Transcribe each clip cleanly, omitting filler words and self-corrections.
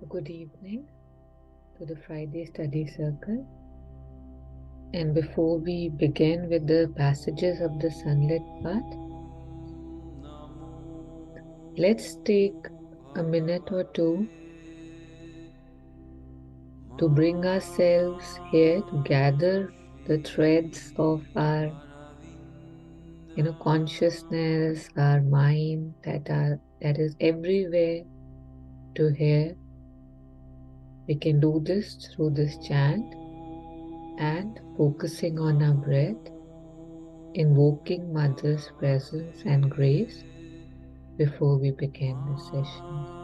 Good evening to the Friday Study Circle. And before we begin with the passages of the Sunlit path, let's take a minute or two to bring ourselves here to gather the threads of our consciousness, our mind that is everywhere to hear. We can do this through this chant and focusing on our breath, invoking Mother's presence and grace before we begin the session.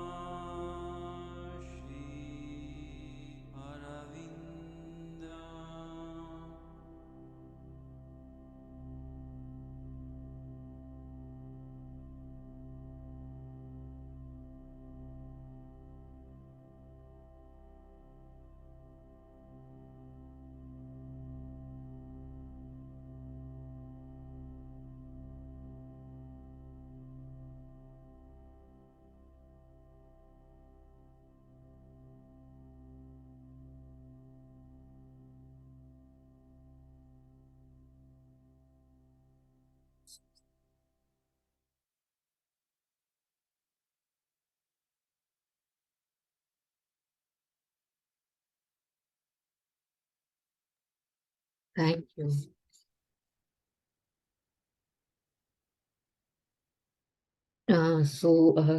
Thank you.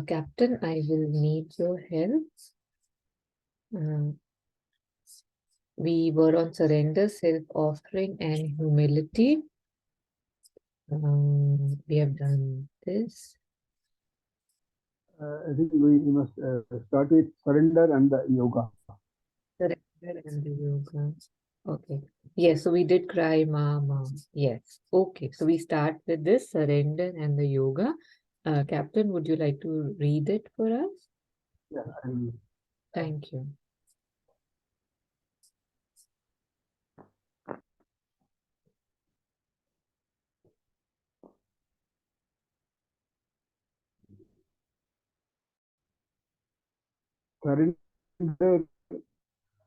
Captain, I will need your help. Uh, we were on surrender, self-offering, and humility. We have done this. I think we must start with surrender and the yoga. Surrender and the yoga. Okay. Yes, so we did cry, Mama. Yes. Okay. So we start with this surrender and the yoga. Captain, would you like to read it for us? Yeah, Thank you. surrender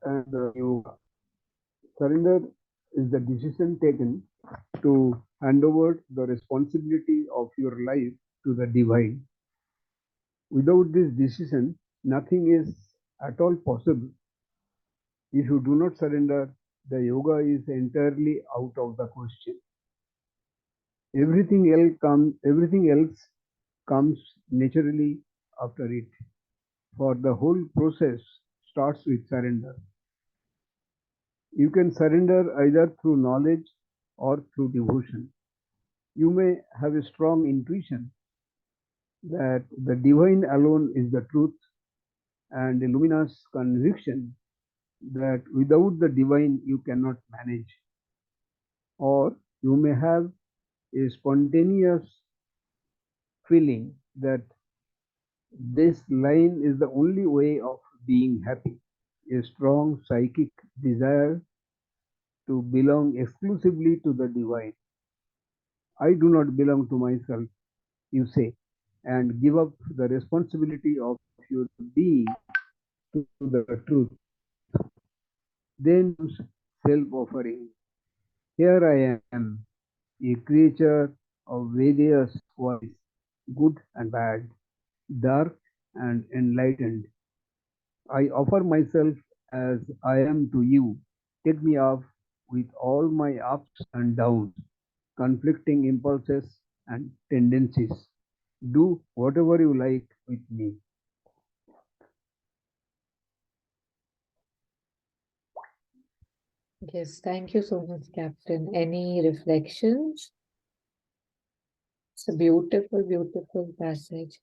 and the yoga. Surrender is the decision taken to hand over the responsibility of your life to the divine. Without this decision, nothing is at all possible. If you do not surrender, the yoga is entirely out of the question. Everything else comes naturally after it. For the whole process starts with surrender. You can surrender either through knowledge or through devotion. You may have a strong intuition that the divine alone is the truth and a luminous conviction that without the divine you cannot manage. Or you may have a spontaneous feeling that this line is the only way of being happy. A strong psychic desire to belong exclusively to the divine. I do not belong to myself, you say, and give up the responsibility of your being to the truth. Then self offering. Here I am, a creature of various qualities, good and bad, dark and enlightened. I offer myself as I am to you. Take me off with all my ups and downs, conflicting impulses and tendencies. Do whatever you like with me. Yes, thank you so much, Captain. Any reflections? It's a beautiful, beautiful passage.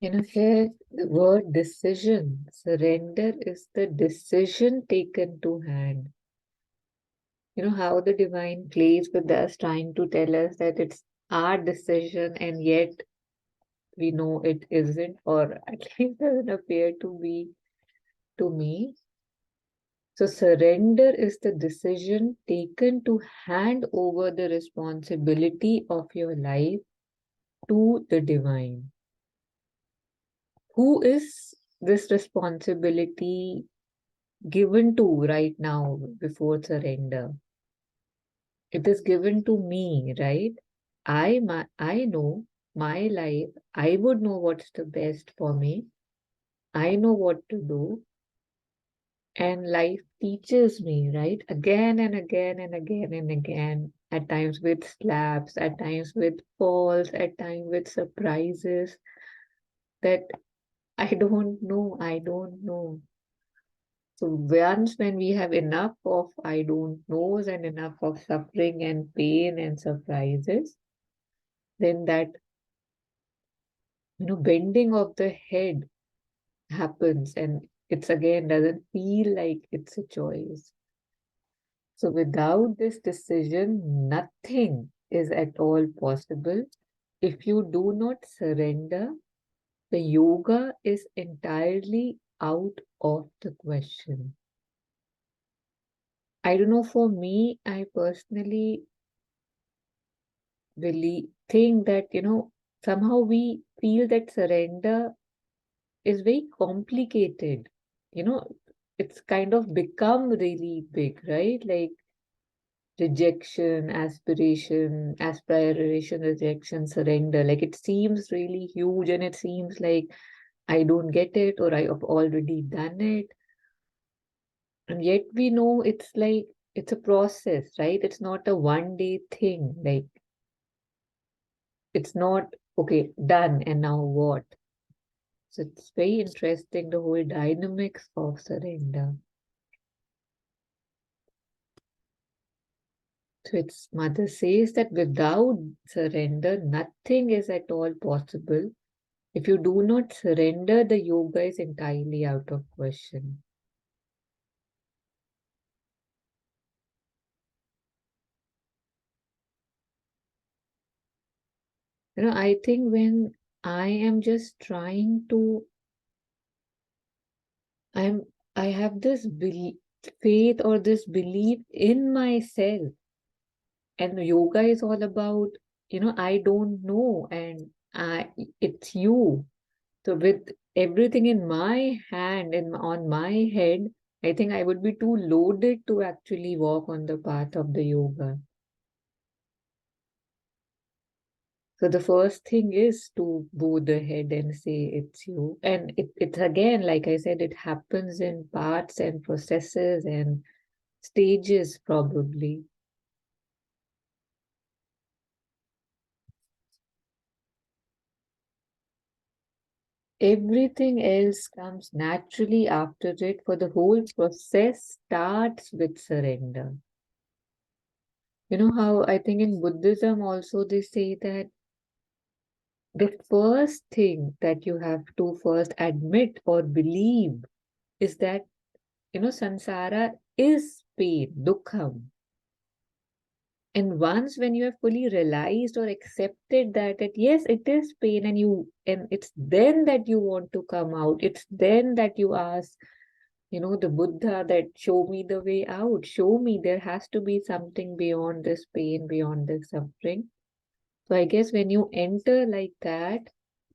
Here the word decision, surrender is the decision taken to hand. How the divine plays with us, trying to tell us that it's our decision, and yet we know it isn't, or at least doesn't appear to be to me. So, surrender is the decision taken to hand over the responsibility of your life to the divine. Who is this responsibility given to right now before surrender? It is given to me, right? I know my life. I would know what's the best for me. I know what to do. And life teaches me, right? Again and again and again and again. At times with slaps, at times with falls, at times with surprises that I don't know. So once when we have enough of I don't knows and enough of suffering and pain and surprises, then that bending of the head happens, and it's again doesn't feel like it's a choice. So without this decision, nothing is at all possible. If you do not surrender, the yoga is entirely out of the question. I don't know, for me, I personally believe think that somehow we feel that surrender is very complicated. You know, it's kind of become really big, right? Like rejection, aspiration, rejection, surrender. Like it seems really huge, and it seems like I don't get it or I have already done it. And yet we know it's like it's a process, right? It's not a one day thing. Like it's not okay, done, and now what? So it's very interesting, the whole dynamics of surrender. So its mother says that without surrender, nothing is at all possible. If you do not surrender, the yoga is entirely out of question. I think when I am just trying to, I'm, I have this faith or this belief in myself, and yoga is all about, I don't know, and it's you. So with everything in my hand and on my head, I think I would be too loaded to actually walk on the path of the yoga. So the first thing is to bow the head and say it's you. And it's again, like I said, it happens in parts and processes and stages probably. Everything else comes naturally after it, for the whole process starts with surrender. You know how I think in Buddhism also they say that the first thing that you have to first admit or believe is that, samsara is pain, dukkham. And once when you have fully realized or accepted that yes, it is pain, and it's then that you want to come out. It's then that you ask, the Buddha, that show me the way out. Show me there has to be something beyond this pain, beyond this suffering. So I guess when you enter like that,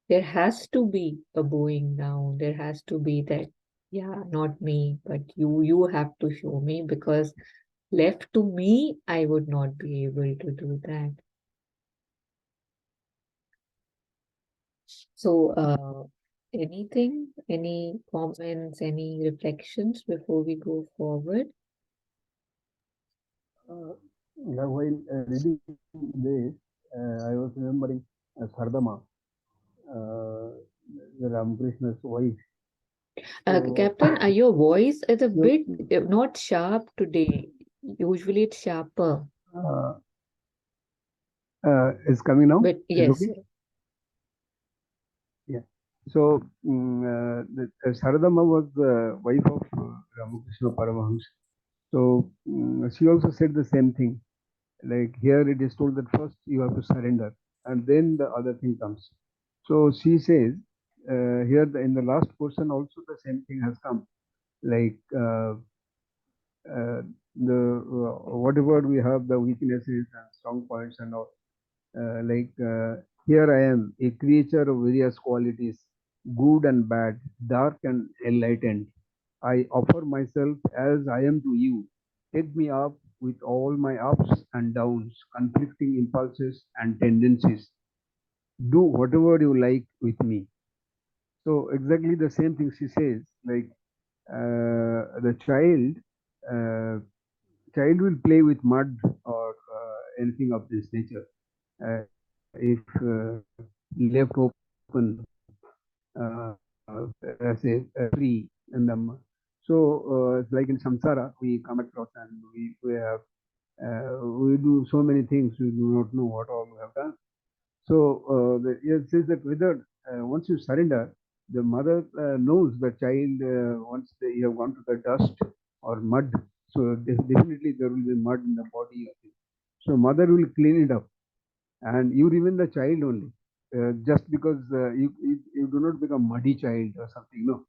there has to be a bowing down. There has to be that, yeah, not me, but you have to show me, because left to me, I would not be able to do that. So, any comments, any reflections before we go forward? While reading this, I was remembering Sardama, uh, the Ramakrishna's wife. So, Captain, your voice is a you, bit not sharp today. Usually it's sharper. uh, is coming now? But Is yes, okay? Yeah. So Saradama was the wife of Ramakrishna Paramahamsa. So she also said the same thing. Like here it is told that first you have to surrender and then the other thing comes. So she says here in the last portion also the same thing has come. Like the whatever we have the weaknesses and strong points and all. Here I am, a creature of various qualities, good and bad, dark and enlightened. I offer myself as I am to you. Take me up with all my ups and downs, conflicting impulses and tendencies. Do whatever you like with me. So exactly the same thing she says. Like the child will play with mud or anything of this nature if left open as a free in them. So it's like in samsara we come across and we have we do so many things we do not know what all we have done. So it says that whether once you surrender, the mother knows the child once you have gone to the dust or mud. So definitely there will be mud in the body of it. So mother will clean it up and you remain the child only. Just because you do not become muddy child or something. No,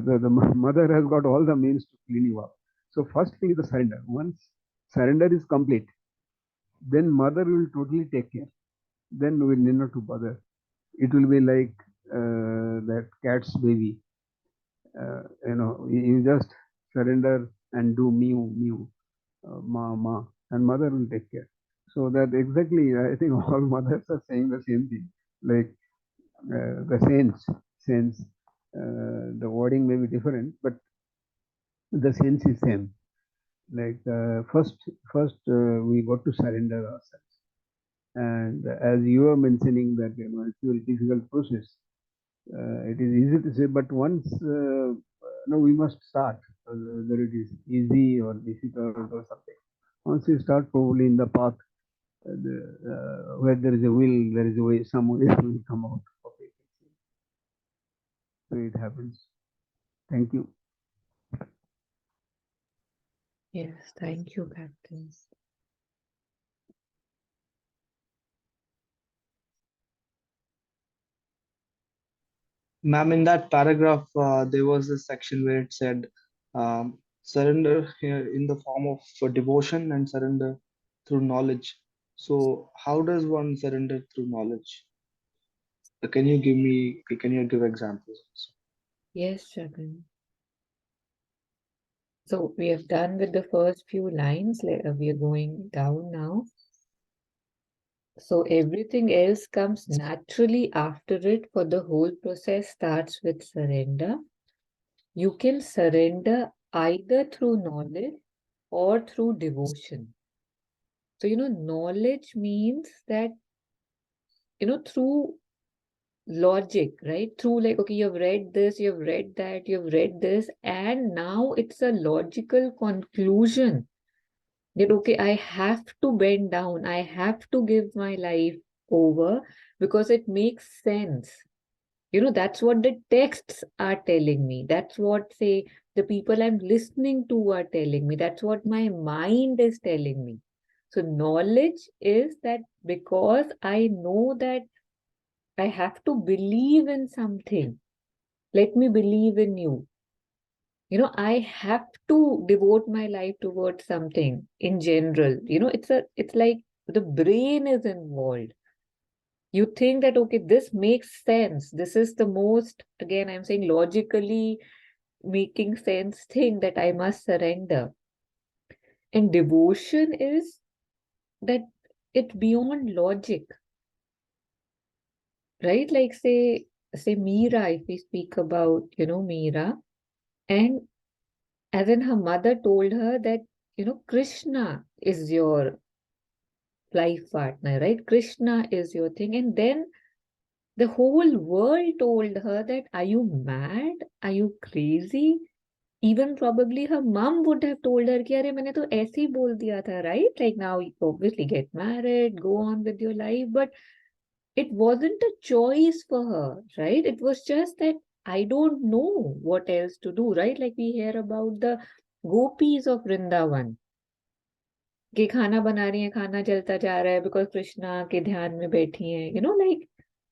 the mother has got all the means to clean you up. So first thing is the surrender. Once surrender is complete, then mother will totally take care. Then we need not to bother. It will be like that cat's baby. You just surrender and do mew mew, ma ma, and mother will take care. So that exactly, I think all mothers are saying the same thing. Like the sense. The wording may be different, but the sense is same. Like first we got to surrender ourselves, and as you are mentioning that it's a very difficult process. It is easy to say, but once no, we must start. Whether it is easy or difficult or something. Once you start, probably in the path, where there is a will, there is a way. Some way will come out of it. So it happens. Thank you. Yes, thank you, Captain. Ma'am, in that paragraph, there was a section where it said surrender here in the form of devotion and surrender through knowledge. So, how does one surrender through knowledge? Can you give examples also? Yes, Shagun. So we have done with the first few lines. We are going down now. So everything else comes naturally after it, for the whole process starts with surrender. You can surrender either through knowledge or through devotion. So, knowledge means that, through logic, right? Through like, okay, you've read this, you've read that, you've read this, and now it's a logical conclusion that, okay, I have to bend down, I have to give my life over because it makes sense. That's what the texts are telling me. That's what, say, the people I'm listening to are telling me. That's what my mind is telling me. So, knowledge is that because I know that I have to believe in something. Let me believe in you. I have to devote my life towards something in general. It's like the brain is involved. You think that, okay, this makes sense. This is the most, again, I'm saying logically making sense thing that I must surrender. And devotion is that it's beyond logic, right? Like say Meera, if we speak about, Meera, and as in her mother told her that, Krishna is your life partner, right? Krishna is your thing. And then the whole world told her that, are you mad? Are you crazy? Even probably her mom would have told her कि अरे मैंने तो ऐसे ही बोल दिया था, right? Like now you obviously get married, go on with your life. But it wasn't a choice for her, right? It was just that I don't know what else to do, right? Like we hear about the gopis of Vrindavan, कि खाना बना रही हैं, खाना जलता जा रहा है because कृष्णा के ध्यान में बैठी हैं, like,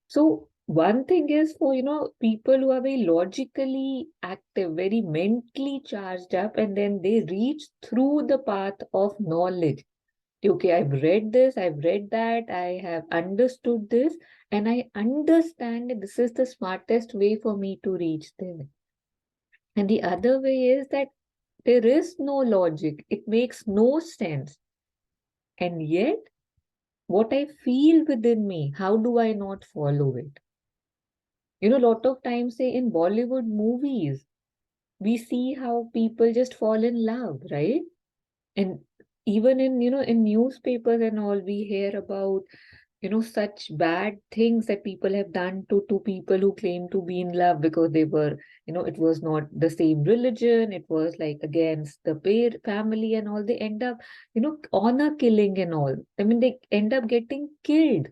so one thing is for, people who are very logically active, very mentally charged up, and then they reach through the path of knowledge. Okay, I've read this, I've read that, I have understood this, and I understand that this is the smartest way for me to reach there. And the other way is that there is no logic, it makes no sense. And yet, what I feel within me, how do I not follow it? A lot of times, say in Bollywood movies, we see how people just fall in love, right? And even in, in newspapers and all, we hear about, such bad things that people have done to people who claim to be in love because they were, it was not the same religion, it was like against the family and all. They end up, honor killing and all. I mean, they end up getting killed.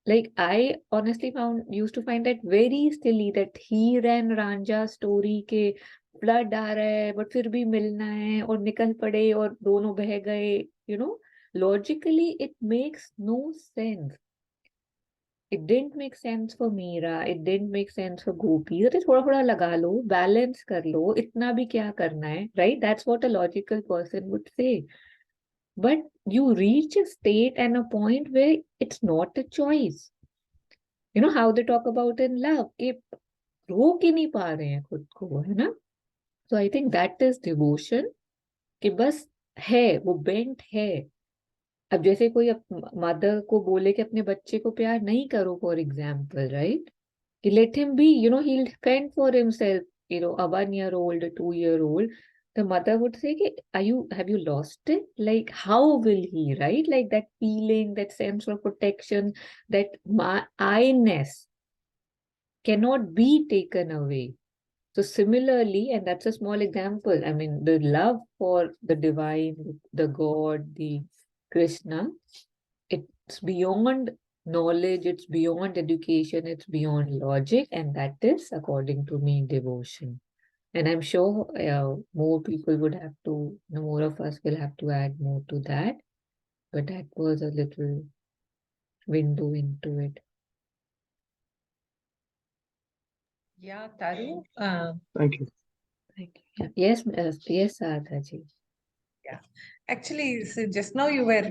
Like I honestly used to find that very silly, that Heer and Ranja story के flood आ रहा है but फिर भी मिलना है और निकल पड़े और दोनों बह गए, logically it makes no sense. It didn't make sense for Meera, it didn't make sense for Gopi. अरे थोड़ा थोड़ा लगा लो, बैलेंस कर लो, इतना भी क्या करना है, right? That's what a logical person would say. But you reach a state and a point where it's not a choice. How they talk about in love, कि रोक ही नहीं पा रहे हैं खुद को, है ना? So I think that is devotion, कि बस है, वो बेंट है. अब जैसे कोई मदर को बोले कि अपने बच्चे को प्यार नहीं करो, फॉर एग्जाम्पल, राइट, कि let him be, he'll fend for himself, a 1 year old, a 2 year old. The mother would say, have you lost it? Like, how will he, right? Like that feeling, that sense of protection, that I-ness cannot be taken away. So similarly, and that's a small example, I mean, the love for the divine, the God, the Krishna, it's beyond knowledge, it's beyond education, it's beyond logic, and that is, according to me, devotion. And I'm sure more people would have to, more of us will have to add more to that. But that was a little window into it. Yeah, Taru. Thank you. Thank you. Yes, yes, Radhaji. Yeah, actually, so just now you were,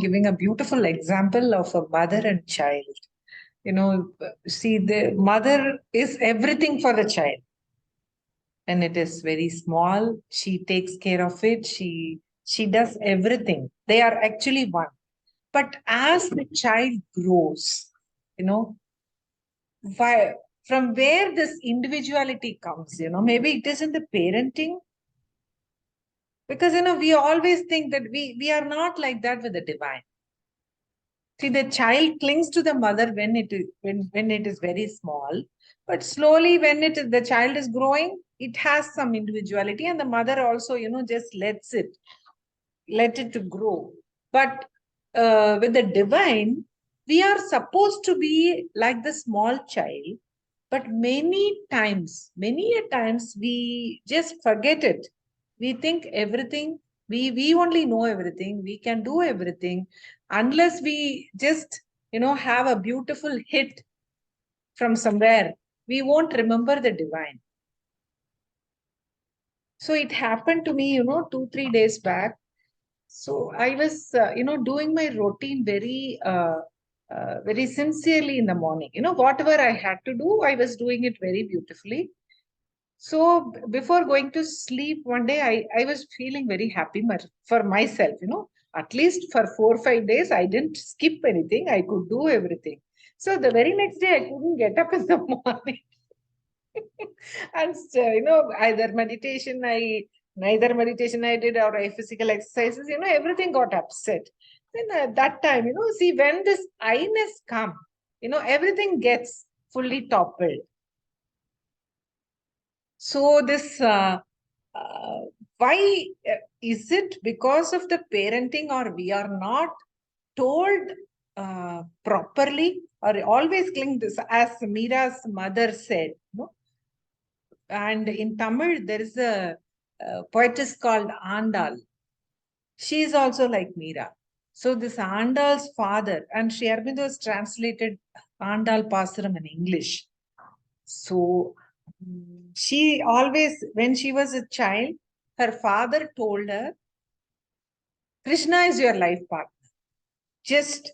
giving a beautiful example of a mother and child. See, the mother is everything for the child. And it is very small. She takes care of it. She does everything. They are actually one. But as the child grows, you know, why, from where this individuality comes, maybe it is in the parenting. Because, we always think that we are not like that with the divine. See, the child clings to the mother when it is very small, but slowly when the child is growing, it has some individuality, and the mother also, just let it to grow. But with the divine, we are supposed to be like the small child, but many a times we just forget it. We think everything, we only know everything, we can do everything, unless we just, have a beautiful hit from somewhere, we won't remember the divine. So it happened to me, 2-3 days back. So I was, doing my routine very sincerely in the morning. Whatever I had to do, I was doing it very beautifully. So before going to sleep one day, I was feeling very happy for myself, at least for 4 or 5 days, I didn't skip anything. I could do everything. So the very next day, I couldn't get up in the morning. And, neither meditation I did or physical exercises, everything got upset. Then at that time, see, when this I-ness come, everything gets fully toppled. So this, why is it because of the parenting, or we are not told properly, or always cling this, as Meera's mother said, and in Tamil, there is a poetess called Andal. She is also like Meera. So this Andal's father, and Sri Aurobindo has translated Andal Pasaram in English. So she always, when she was a child, her father told her, Krishna is your life partner. Just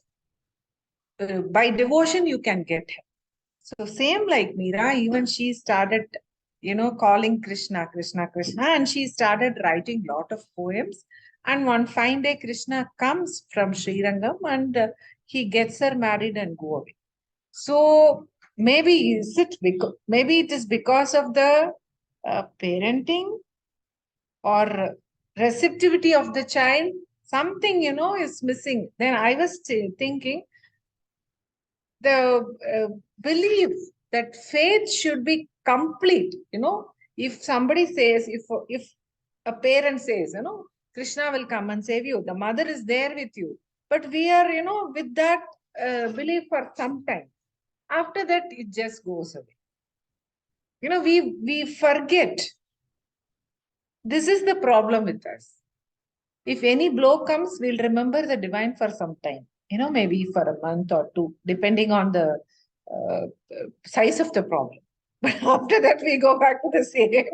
by devotion, you can get him. So same like Meera, even she started, calling Krishna, Krishna, Krishna, and she started writing lot of poems. And one fine day, Krishna comes from Srirangam and he gets her married and go away. So maybe maybe it is because of the parenting or receptivity of the child, something is missing. Then I was thinking the belief that faith should be complete. If somebody says, if a parent says, Krishna will come and save you, the mother is there with you, but we are with that belief for some time. After that, it just goes away. We forget. This is the problem with us. If any blow comes, we'll remember the divine for some time, maybe for a month or two, depending on the size of the problem. But after that, we go back to the same.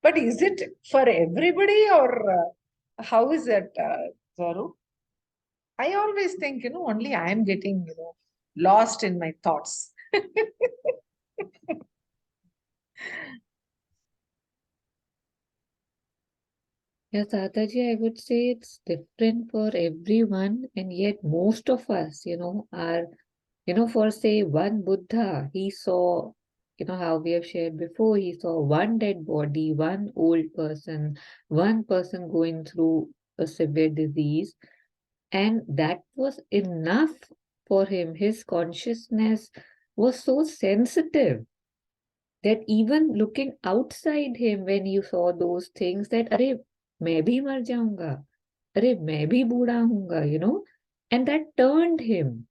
But is it for everybody, or how is it, Zaru? I always think, only I am getting, lost in my thoughts. Yes, Adaji, I would say it's different for everyone, and yet most of us, are, for say one Buddha, he saw, how we have shared before, he saw one dead body, one old person, one person going through a severe disease, and that was enough for him. His consciousness was so sensitive that even looking outside him, when you saw those things, that अरे मैं भी मर जाऊंगा, अरे मैं भी बूढ़ा होऊंगा, and that turned him,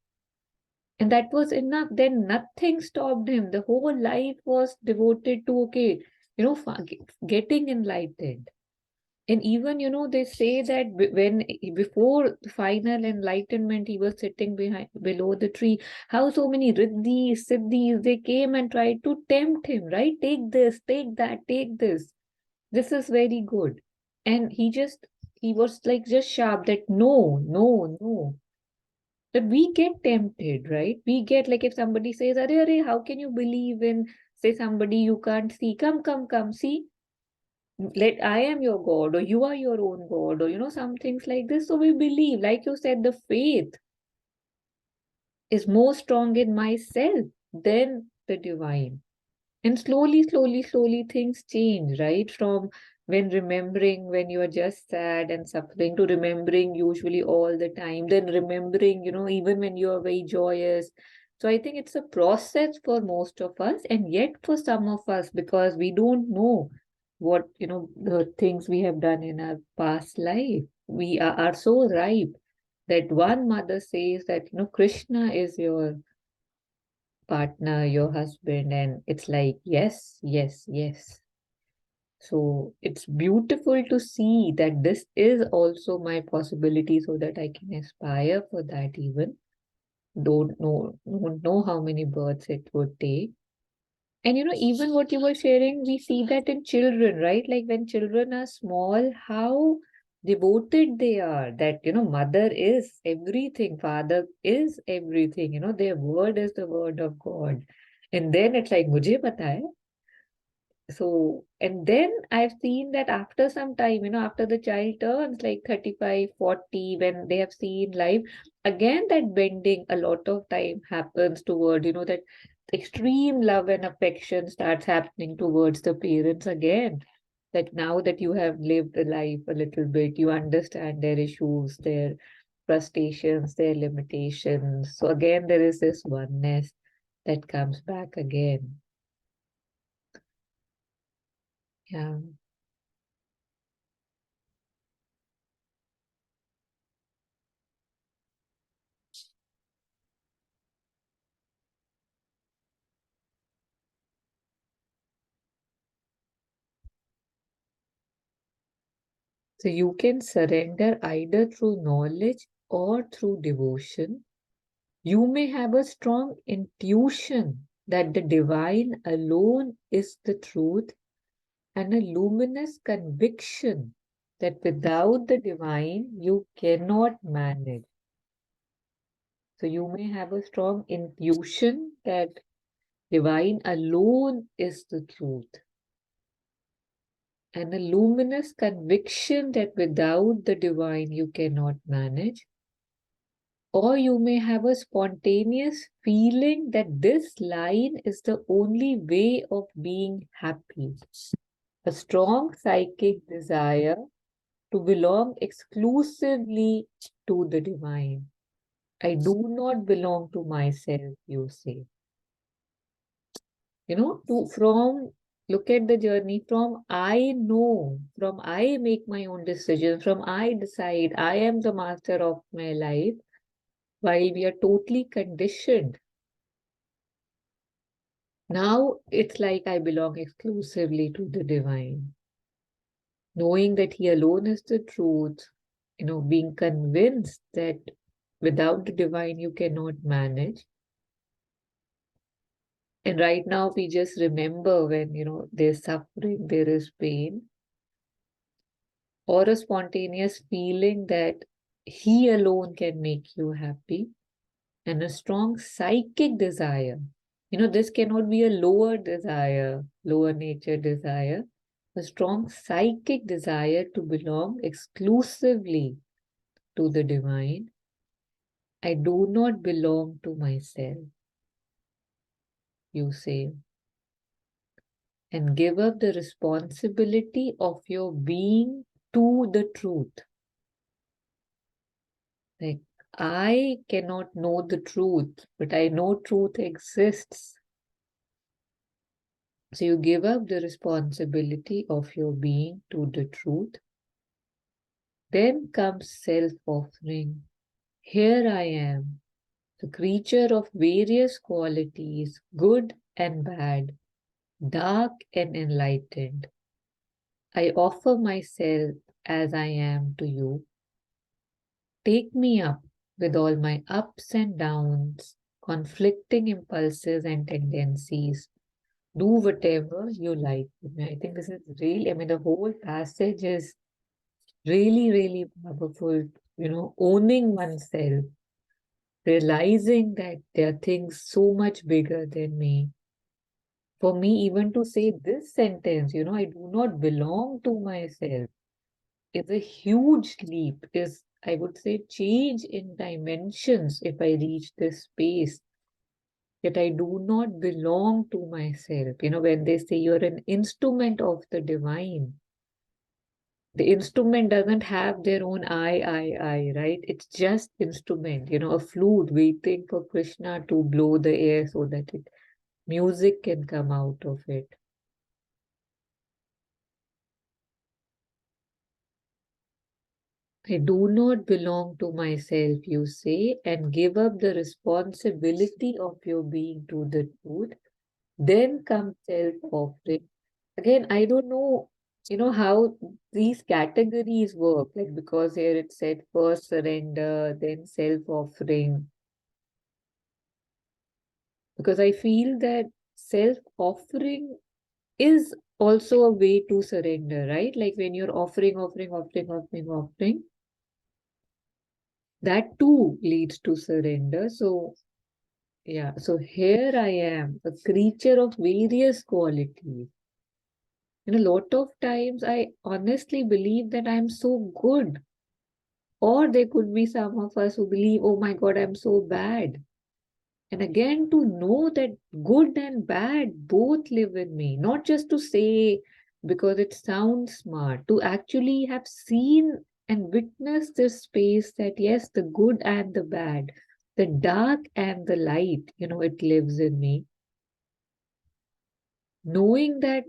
and that was enough. Then nothing stopped him. The whole life was devoted to, okay, getting enlightened. And even, they say that before the final enlightenment, he was sitting below the tree. How so many riddhis, siddhis, they came and tried to tempt him, right? Take this, take that, take this. This is very good. And he was like just sharp that no, no, no. That we get tempted, right? We get like, if somebody says, Are, how can you believe in, say, somebody you can't see? Come, come, come, see, let I am your God, or you are your own God, or some things like this. So we believe, like you said, the faith is more strong in myself than the divine. And slowly, slowly, slowly things change, right? From when remembering when you are just sad and suffering, to remembering usually all the time, then remembering, even when you are very joyous. So I think it's a process for most of us, and yet for some of us, because we don't know what, the things we have done in our past life. We are so ripe that one mother says that, Krishna is your partner, your husband, and it's like, yes, yes, yes. So it's beautiful to see that this is also my possibility, so that I can aspire for that. Even don't know how many births it would take. And even what you were sharing, we see that in children, right? Like when children are small, how devoted they are, that, mother is everything, father is everything, their word is the word of God. And then it's like, mujhe pata hai. So, and then I've seen that after some time, after the child turns like 35, 40, when they have seen life, again, that bending a lot of time happens toward, that extreme love and affection starts happening towards the parents again. That now that you have lived a life a little bit, you understand their issues, their frustrations, their limitations. So again, there is this oneness that comes back again. Yeah. So you can surrender either through knowledge or through devotion. You may have a strong intuition that the divine alone is the truth, and a luminous conviction that without the divine you cannot manage. So you may have a strong intuition that divine alone is the truth, and a luminous conviction that without the divine you cannot manage. Or you may have a spontaneous feeling that this line is the only way of being happy. A strong psychic desire to belong exclusively to the divine. I do not belong to myself, you say. Look at the journey from I know, from I make my own decisions, from I decide I am the master of my life, while we are totally conditioned. Now it's like I belong exclusively to the divine. Knowing that He alone is the truth, being convinced that without the divine you cannot manage. And right now we just remember when, there's suffering, there is pain, or a spontaneous feeling that He alone can make you happy, and a strong psychic desire. This cannot be a lower desire, lower nature desire, a strong psychic desire to belong exclusively to the divine. I do not belong to myself, you say, and give up the responsibility of your being to the truth. Like, I cannot know the truth, but I know truth exists. So you give up the responsibility of your being to the truth. Then comes self-offering. Here I am, the creature of various qualities, good and bad, dark and enlightened. I offer myself as I am to you. Take me up with all my ups and downs, conflicting impulses and tendencies. Do whatever you like with me. I think this is really, the whole passage is really, really powerful. Owning oneself, realizing that there are things so much bigger than me. For me, even to say this sentence, I do not belong to myself, is a huge leap, is, I would say, change in dimensions if I reach this space that I do not belong to myself. When they say you're an instrument of the divine, the instrument doesn't have their own I, right? It's just instrument, a flute waiting for Krishna to blow the air so that music can come out of it. I do not belong to myself, you say, and give up the responsibility of your being to the truth. Then comes self-offering. Again, I don't know, how these categories work. Like, because here it said first surrender, then self-offering. Because I feel that self-offering is also a way to surrender, right? Like when you're offering, that too leads to surrender. So, yeah, so here I am, a creature of various qualities. And a lot of times I honestly believe that I'm so good. Or there could be some of us who believe, oh my God, I'm so bad. And again, to know that good and bad both live in me, not just to say because it sounds smart, to actually have seen and witnessed this space that yes, the good and the bad, the dark and the light, it lives in me. Knowing that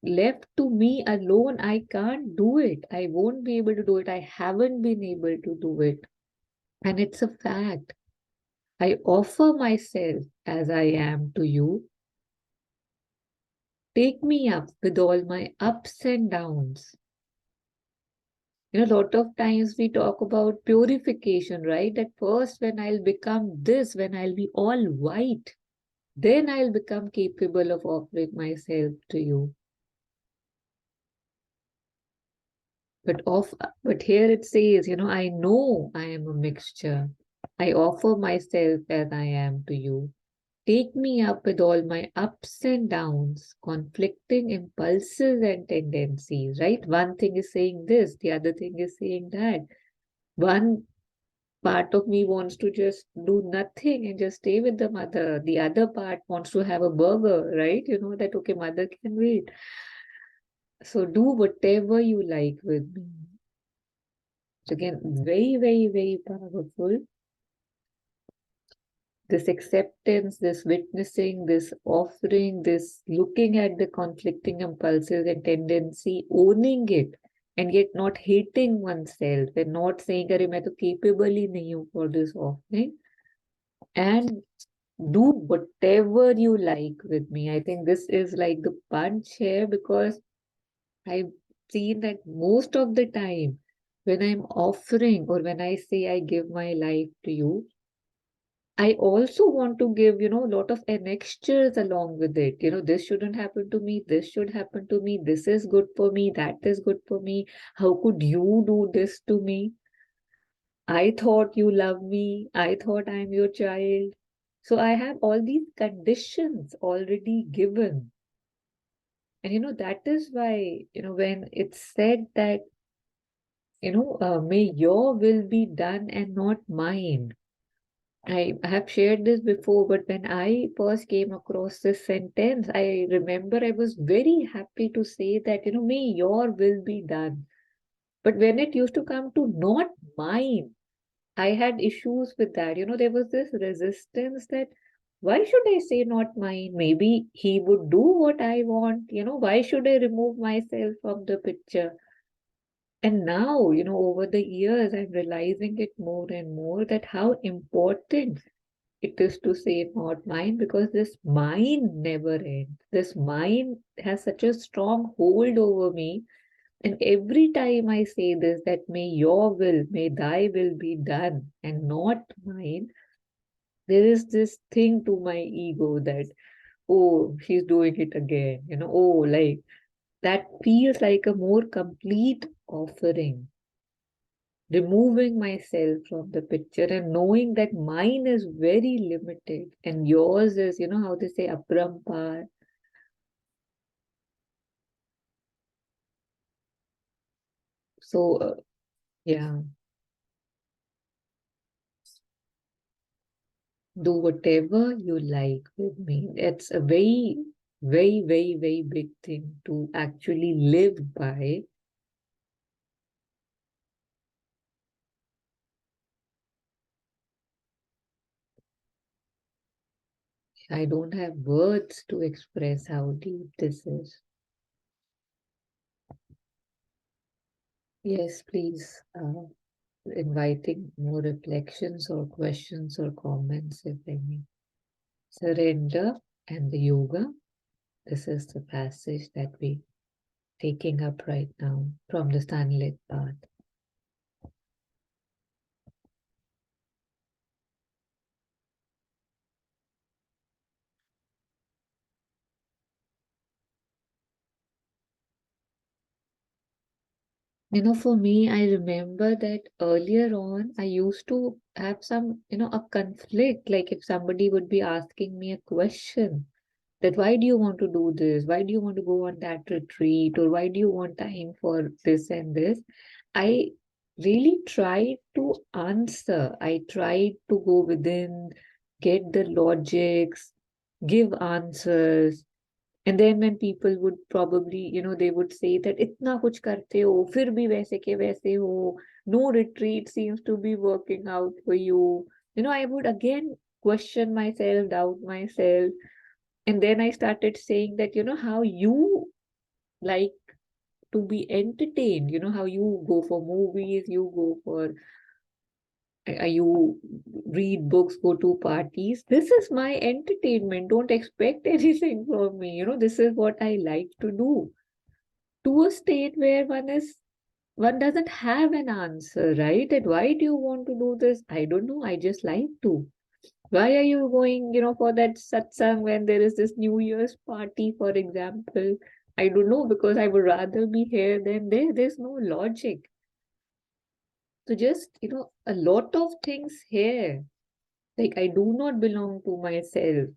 left to me alone, I can't do it. I won't be able to do it. I haven't been able to do it. And it's a fact. I offer myself as I am to you. Take me up with all my ups and downs. A lot of times we talk about purification, right? That first, when I'll become this, when I'll be all white, then I'll become capable of offering myself to you. But here it says, I know I am a mixture. I offer myself as I am to you. Take me up with all my ups and downs, conflicting impulses and tendencies, right? One thing is saying this, the other thing is saying that. One part of me wants to just do nothing and just stay with the mother. The other part wants to have a burger, right? That, okay, mother can wait. So do whatever you like with me. So again, very, very, very powerful. This acceptance, this witnessing, this offering, this looking at the conflicting impulses and tendency, owning it, and yet not hating oneself and not saying, "Arey, main to capable hi nahi hu for this offering," and do whatever you like with me. I think this is like the punch here, because I've seen that most of the time when I'm offering or when I say I give my life to you, I also want to give, a lot of annexures along with it. This shouldn't happen to me. This should happen to me. This is good for me. That is good for me. How could you do this to me? I thought you love me. I thought I'm your child. So I have all these conditions already given. And, that is why, when it's said that, may your will be done and not mine. I have shared this before, but when I first came across this sentence, I remember I was very happy to say that, may your will be done. But when it used to come to not mine, I had issues with that. There was this resistance that why should I say not mine? Maybe he would do what I want. Why should I remove myself from the picture? And now, over the years, I'm realizing it more and more that how important it is to say not mine, because this mine never ends. This mine has such a strong hold over me. And every time I say this, that may your will, may thy will be done and not mine, there is this thing to my ego that, oh, she's doing it again. Oh, like that feels like a more complete offering. Removing myself from the picture and knowing that mine is very limited and yours is, how they say, aparampar. So, yeah, do whatever you like with me. It's a very, very, very, very big thing to actually live by. I don't have words to express how deep this is. Yes, please. Inviting more reflections or questions or comments, if any. Surrender and the yoga. This is the passage that we're taking up right now from the Sunlit path. For me, I remember that earlier on, I used to have some, a conflict. Like if somebody would be asking me a question, that why do you want to do this? Why do you want to go on that retreat? Or why do you want time for this and this? I really tried to answer. I tried to go within, get the logics, give answers. And then when people would probably, they would say that इतना कुछ करते हो, फिर भी वैसे के वैसे हो, no retreat seems to be working out for you. I would again question myself, doubt myself. And then I started saying that, how you like to be entertained, how you go for movies, you go for, you read books, go to parties. This is my entertainment. Don't expect anything from me. This is what I like to do. To a state where one is one doesn't have an answer, right? That why do you want to do this? I don't know. I just like to. Why are you going, for that satsang when there is this New Year's party, for example? I don't know, because I would rather be here than there. There's no logic. So just, a lot of things here. Like, I do not belong to myself.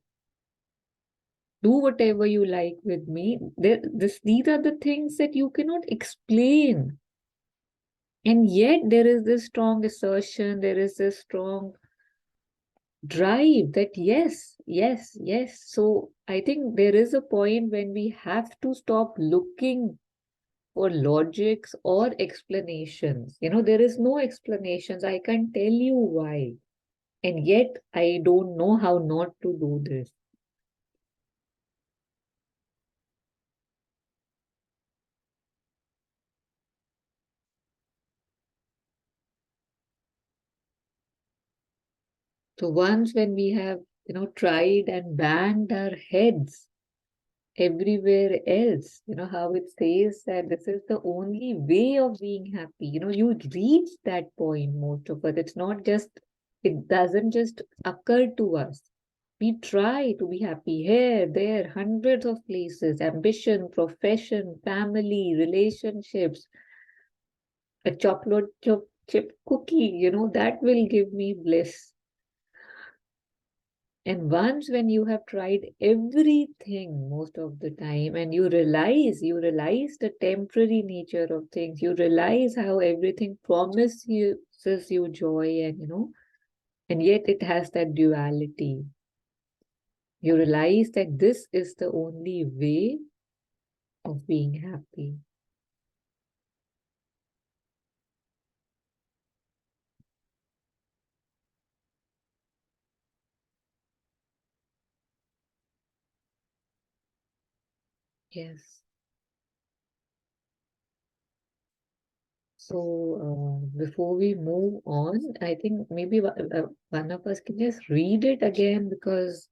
Do whatever you like with me. These are the things that you cannot explain. And yet there is this strong assertion, there is this strong drive that yes, yes, yes. So I think there is a point when we have to stop looking for logics or explanations. There is no explanations. I can't tell you why. And yet I don't know how not to do this. So once when we have, tried and banged our heads everywhere else, how it says that this is the only way of being happy. You reach that point, most of us. It doesn't just occur to us. We try to be happy here, there, hundreds of places, ambition, profession, family, relationships, a chocolate chip cookie, that will give me bliss. And once when you have tried everything most of the time and you realize the temporary nature of things, you realize how everything promises you joy and yet it has that duality. You realize that this is the only way of being happy. Yes. So before we move on, I think maybe one of us can just read it again because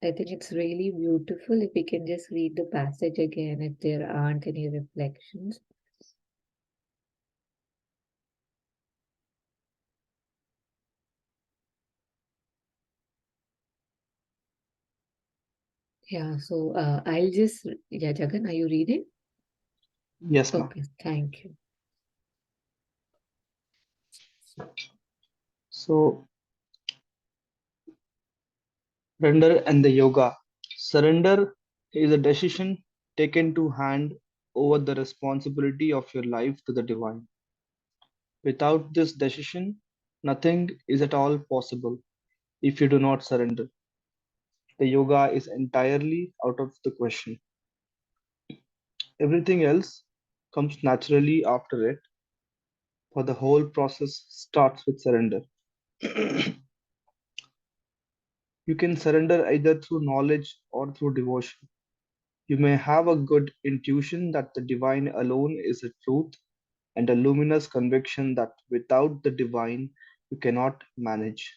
I think it's really beautiful if we can just read the passage again if there aren't any reflections. Yeah, so Jagan, are you reading? Yes, ma'am. Okay, thank you. So, surrender and the yoga. Surrender is a decision taken to hand over the responsibility of your life to the divine. Without this decision, nothing is at all possible if you do not surrender. The yoga is entirely out of the question. Everything else comes naturally after it, for the whole process starts with surrender. You can surrender either through knowledge or through devotion. You may have a good intuition that the divine alone is the truth and a luminous conviction that without the divine you cannot manage.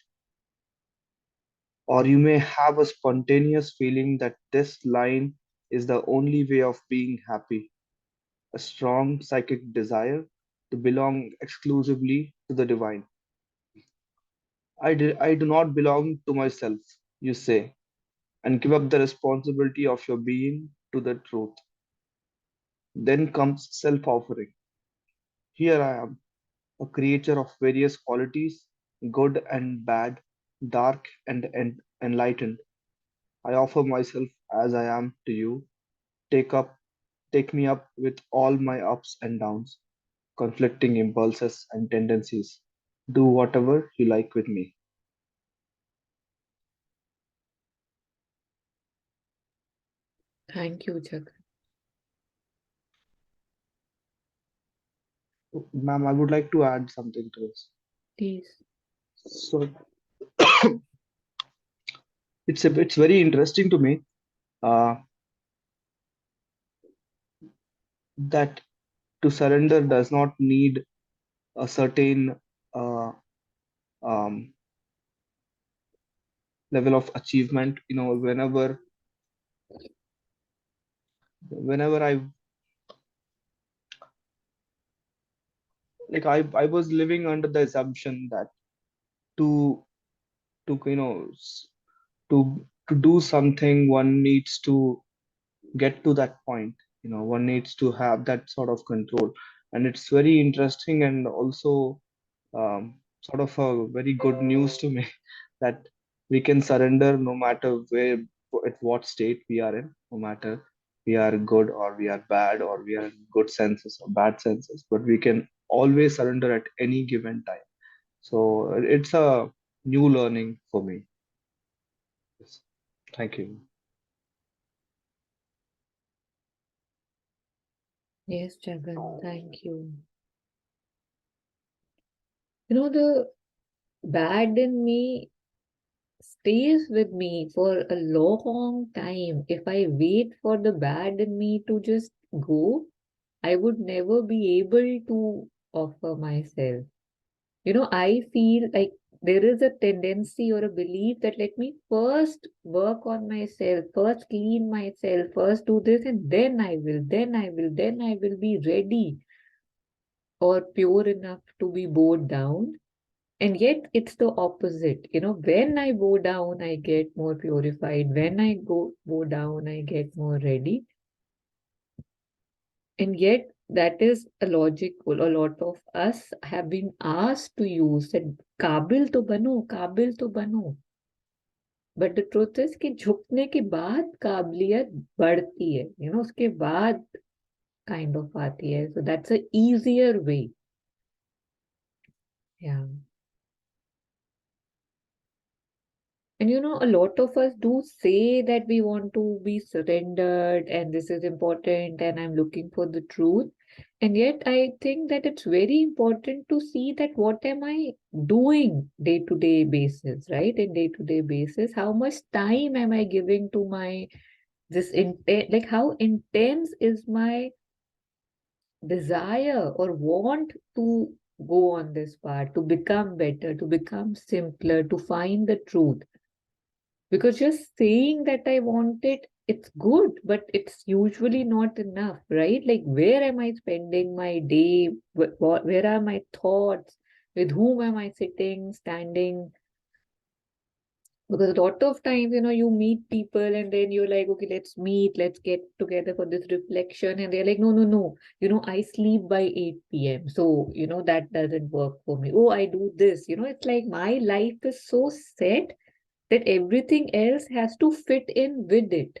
Or you may have a spontaneous feeling that this line is the only way of being happy, a strong psychic desire to belong exclusively to the divine. I do not belong to myself, you say, and give up the responsibility of your being to the truth. Then comes self offering. Here I am, a creature of various qualities, good and bad, dark and enlightened. I offer myself as I am to you. Take up, take me up with all my ups and downs, conflicting impulses and tendencies. Do whatever you like with me. Thank you, Jagan. Ma'am, I would like to add something to this. Please. So it's very interesting to me uh, that to surrender does not need a certain uh, um, level of achievement. Whenever I like I was living under the assumption that to to you know to do something, one needs to get to that point. One needs to have that sort of control, and it's very interesting, and also sort of a very good news to me that we can surrender no matter where, at what state we are in, no matter we are good or we are bad, or we are in good senses or bad senses, but we can always surrender at any given time. So it's a new learning for me. Yes. Thank you. Yes, Jagan, thank you. The bad in me stays with me for a long time. If I wait for the bad in me to just go, I would never be able to offer myself. I feel like there is a tendency or a belief that let me first work on myself, first clean myself, first do this, and then I will be ready or pure enough to be bowed down. And yet it's the opposite. When I bow down, I get more purified. When I go bow down, I get more ready. And yet that is a logical. A lot of us have been asked to use that काबिल तो बनो, काबिल तो बनो. But the truth is कि झुकने के बाद काबिलियत बढ़ती है. उसके बाद kind of आती है. So that's a easier way. Yeah. And a lot of us do say that we want to be surrendered and this is important and I'm looking for the truth. And yet I think that it's very important to see that what am I doing day to day basis, right? In day to day basis, how much time am I giving to my this intent, like how intense is my desire or want to go on this path, to become better, to become simpler, to find the truth. Because just saying that I want it, it's good, but it's usually not enough, right? Like, where am I spending my day? Where are my thoughts? With whom am I sitting, standing? Because a lot of times, you meet people and then you're like, okay, let's meet, let's get together for this reflection. And they're like, no, no, no, I sleep by 8 p.m. So, that doesn't work for me. Oh, I do this. It's like my life is so set that everything else has to fit in with it.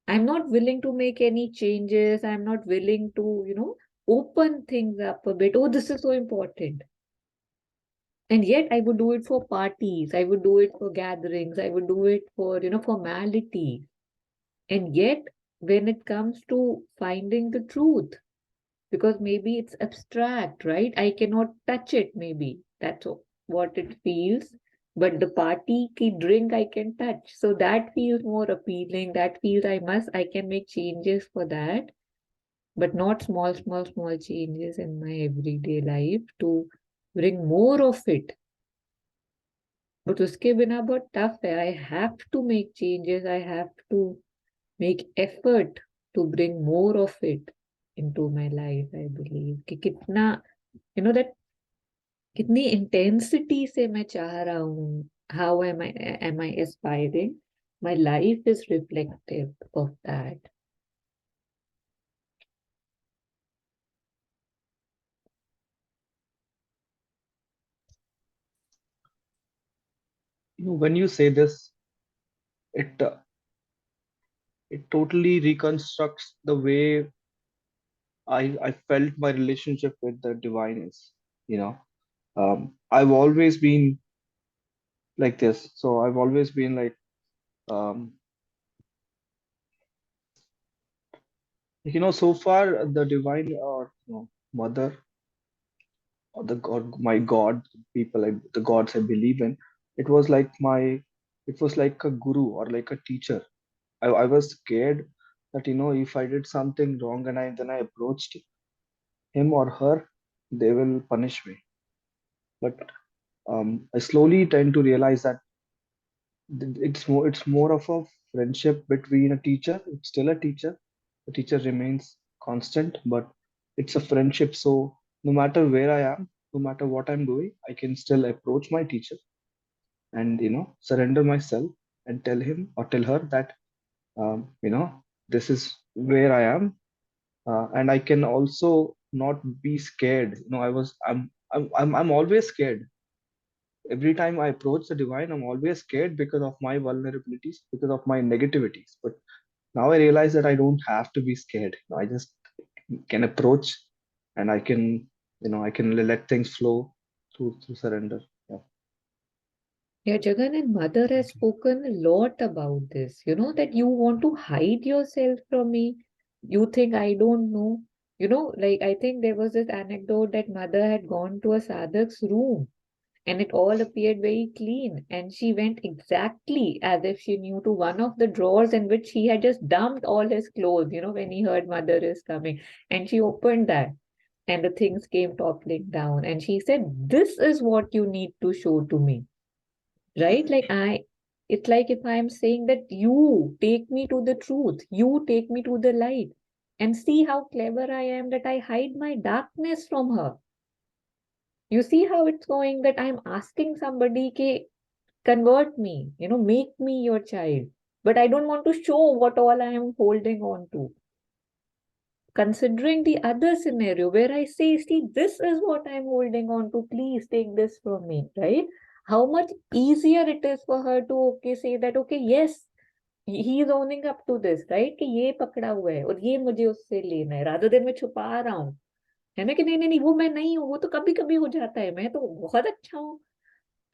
I'm not willing to make any changes. I'm not willing to, open things up a bit. Oh, this is so important. And yet I would do it for parties. I would do it for gatherings. I would do it for, formality. And yet when it comes to finding the truth, because maybe it's abstract, right? I cannot touch it, maybe. That's what it feels. But the party ki drink I can touch. So that feels more appealing. That feels I can make changes for that, but not small, small, small changes in my everyday life to bring more of it. But uske bina bahut tough hai. I have to make changes. I have to make effort to bring more of it into my life, I believe. कि कितना, that कितनी intensity से मैं चाह रहा हूँ. How am I aspiring? My life is reflective of that. When you say this, it it totally reconstructs the way I felt my relationship with the divine is. You know, I've always been like this. So I've always been um, so far the divine, or mother, or the god, my god, people, the gods I believe in, it was like it was like a guru or like a teacher. I was scared that if I did something wrong and I approached him or her, they will punish me. But I slowly tend to realize that it's more of a friendship between a teacher. It's still a teacher. The teacher remains constant, but it's a friendship. So no matter where I am, no matter what I'm doing, I can still approach my teacher and surrender myself and tell him or tell her that this is where I am, and I can also not be scared. I'm always scared. Every time I approach the divine, I'm always scared because of my vulnerabilities, because of my negativities. But now I realize that I don't have to be scared. I just can approach, and I can let things flow through surrender. Yeah. Yeah, Jagan and Mother has spoken a lot about this. That you want to hide yourself from me. You think I don't know. Like I think there was this anecdote that Mother had gone to a sadhak's room and it all appeared very clean. And she went exactly as if she knew to one of the drawers in which he had just dumped all his clothes, when he heard Mother is coming. And she opened that and the things came toppling down. And she said, "This is what you need to show to me." Right? It's like if I'm saying that you take me to the truth, you take me to the light, and see how clever I am that I hide my darkness from her. You see how it's going that I'm asking somebody, ke, convert me, make me your child. But I don't want to show what all I am holding on to. Considering the other scenario where I say, see, this is what I'm holding on to, please take this from me, right? How much easier it is for her to say that, okay, yes, he is owning up to this, right? कि ये पकड़ा हुआ है और ये मुझे उससे लेना है, rather than मैं छुपा रहा हूँ, है ना कि नहीं नहीं नहीं वो मैं नहीं हूँ, वो तो कभी कभी हो जाता है, मैं तो बहुत अच्छा हूँ.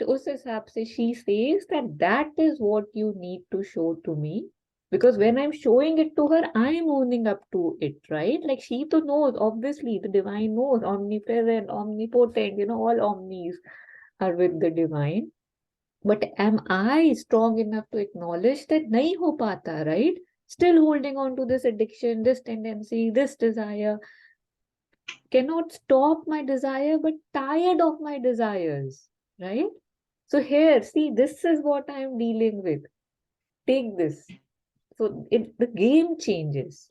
तो उस हिसाब से she says that that is what you need to show to me. Because when I'm showing it to her, I'm owning up to it, right? Like she to knows, obviously, the divine knows, omnipresent, omnipotent, all omnis are with the divine. But am I strong enough to acknowledge that nahi ho pata, right? Still holding on to this addiction, this tendency, this desire, cannot stop my desire, but tired of my desires, right? So here, see, this is what I'm dealing with. Take this. So the game changes.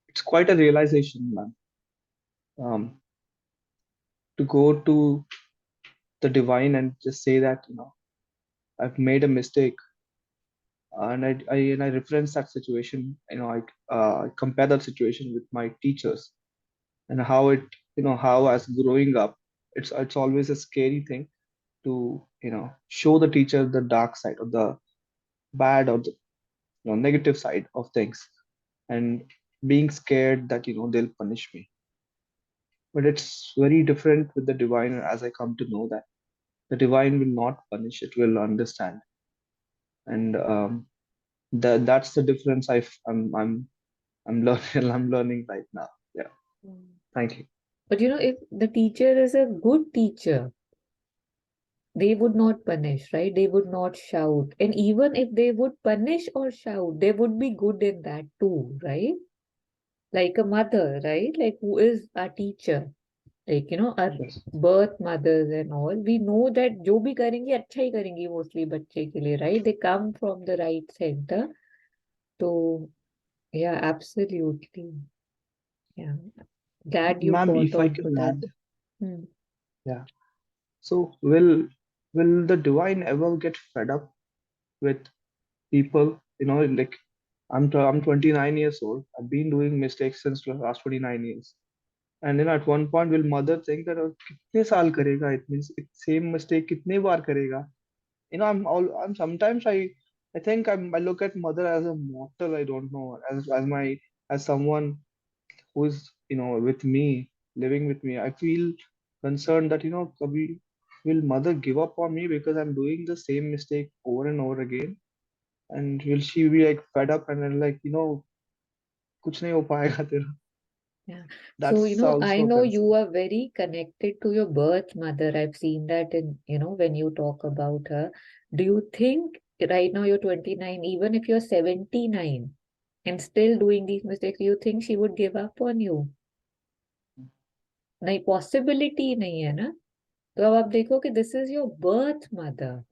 It's quite a realization, man. To go to the divine and just say that I've made a mistake, and I reference that situation. I compare that situation with my teachers and how how as growing up, it's always a scary thing to show the teacher the dark side or the bad or the negative side of things, and being scared that they'll punish me. But it's very different with the divine, as I come to know that the divine will not punish, it will understand. And that's the difference I'm learning. I'm learning right now. Yeah. Thank you. But if the teacher is a good teacher, they would not punish, right? They would not shout. And even if they would punish or shout, they would be good in that too, right? Like a mother, right? Like who is our teacher? Like, our Yes. birth mothers and all. We know that जो भी करेंगी अच्छा ही करेंगी mostly बच्चे के लिए, right? They come from the right center. So, yeah, absolutely. Yeah. Glad you Ma'am, thought if I of can that. add, Hmm. yeah. So will the divine ever get fed up with people? Like I'm 29 years old. I've been doing mistakes since the last 29 years. And at one point, will mother think that कितने साल करेगा इतनी same mistake कितने बार करेगा? I'm sometimes I think I look at mother as a mortal. I don't know, as someone who is with me, living with me. I feel concerned that kabhi will mother give up on me because I'm doing the same mistake over and over again, and will she be like fed up and then like कुछ नहीं हो पाएगा तेरा. Yeah. So, That's I also a know you concern. are very connected to your birth mother. I've seen that in, when you talk about her. Do you think right now you're 29, even if you're 79 and still doing these mistakes, do you think she would give up on you? नहीं, possibility नहीं है ना. तो अब आप देखो कि this is your birth mother.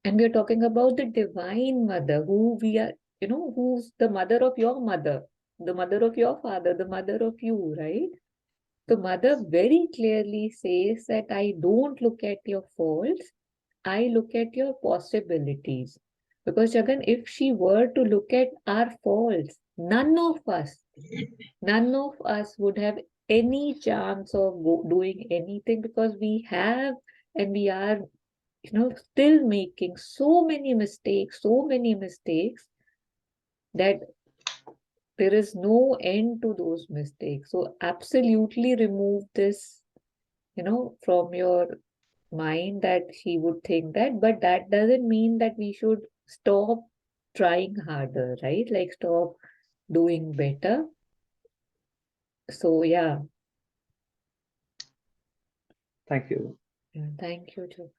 And we're talking about the divine mother who we are, who's the mother of your mother. the mother of your father, the mother of you, right? The mother very clearly says that I don't look at your faults, I look at your possibilities. Because Jagan, if she were to look at our faults, none of us would have any chance of doing anything, because we have and we are, still making so many mistakes that there is no end to those mistakes. So absolutely remove this, from your mind that she would think that, but that doesn't mean that we should stop trying harder, right? Like stop doing better. So yeah, Thank you. thank you, Jo.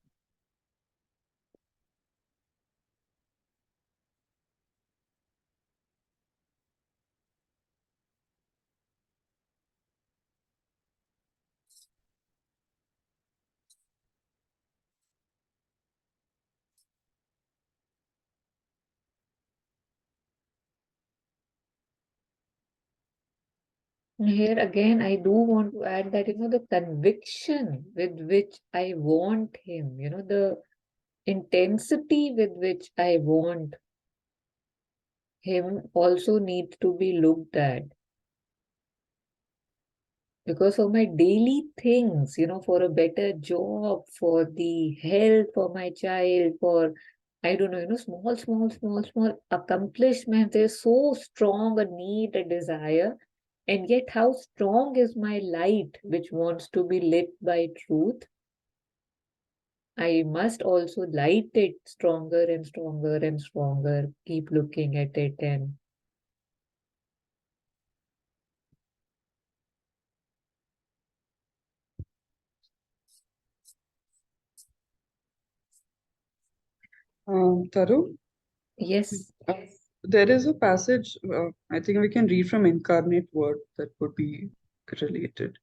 Here again, I do want to add that, the conviction with which I want him, the intensity with which I want him also needs to be looked at. Because for my daily things, for a better job, for the health for my child, for, I don't know, small accomplishments, there's so strong a need, a desire. And yet, how strong is my light which wants to be lit by truth? I must also light it stronger and stronger and stronger, keep looking at it. And Taru, yes, there is a passage, I think we can read from Incarnate Word that would be related.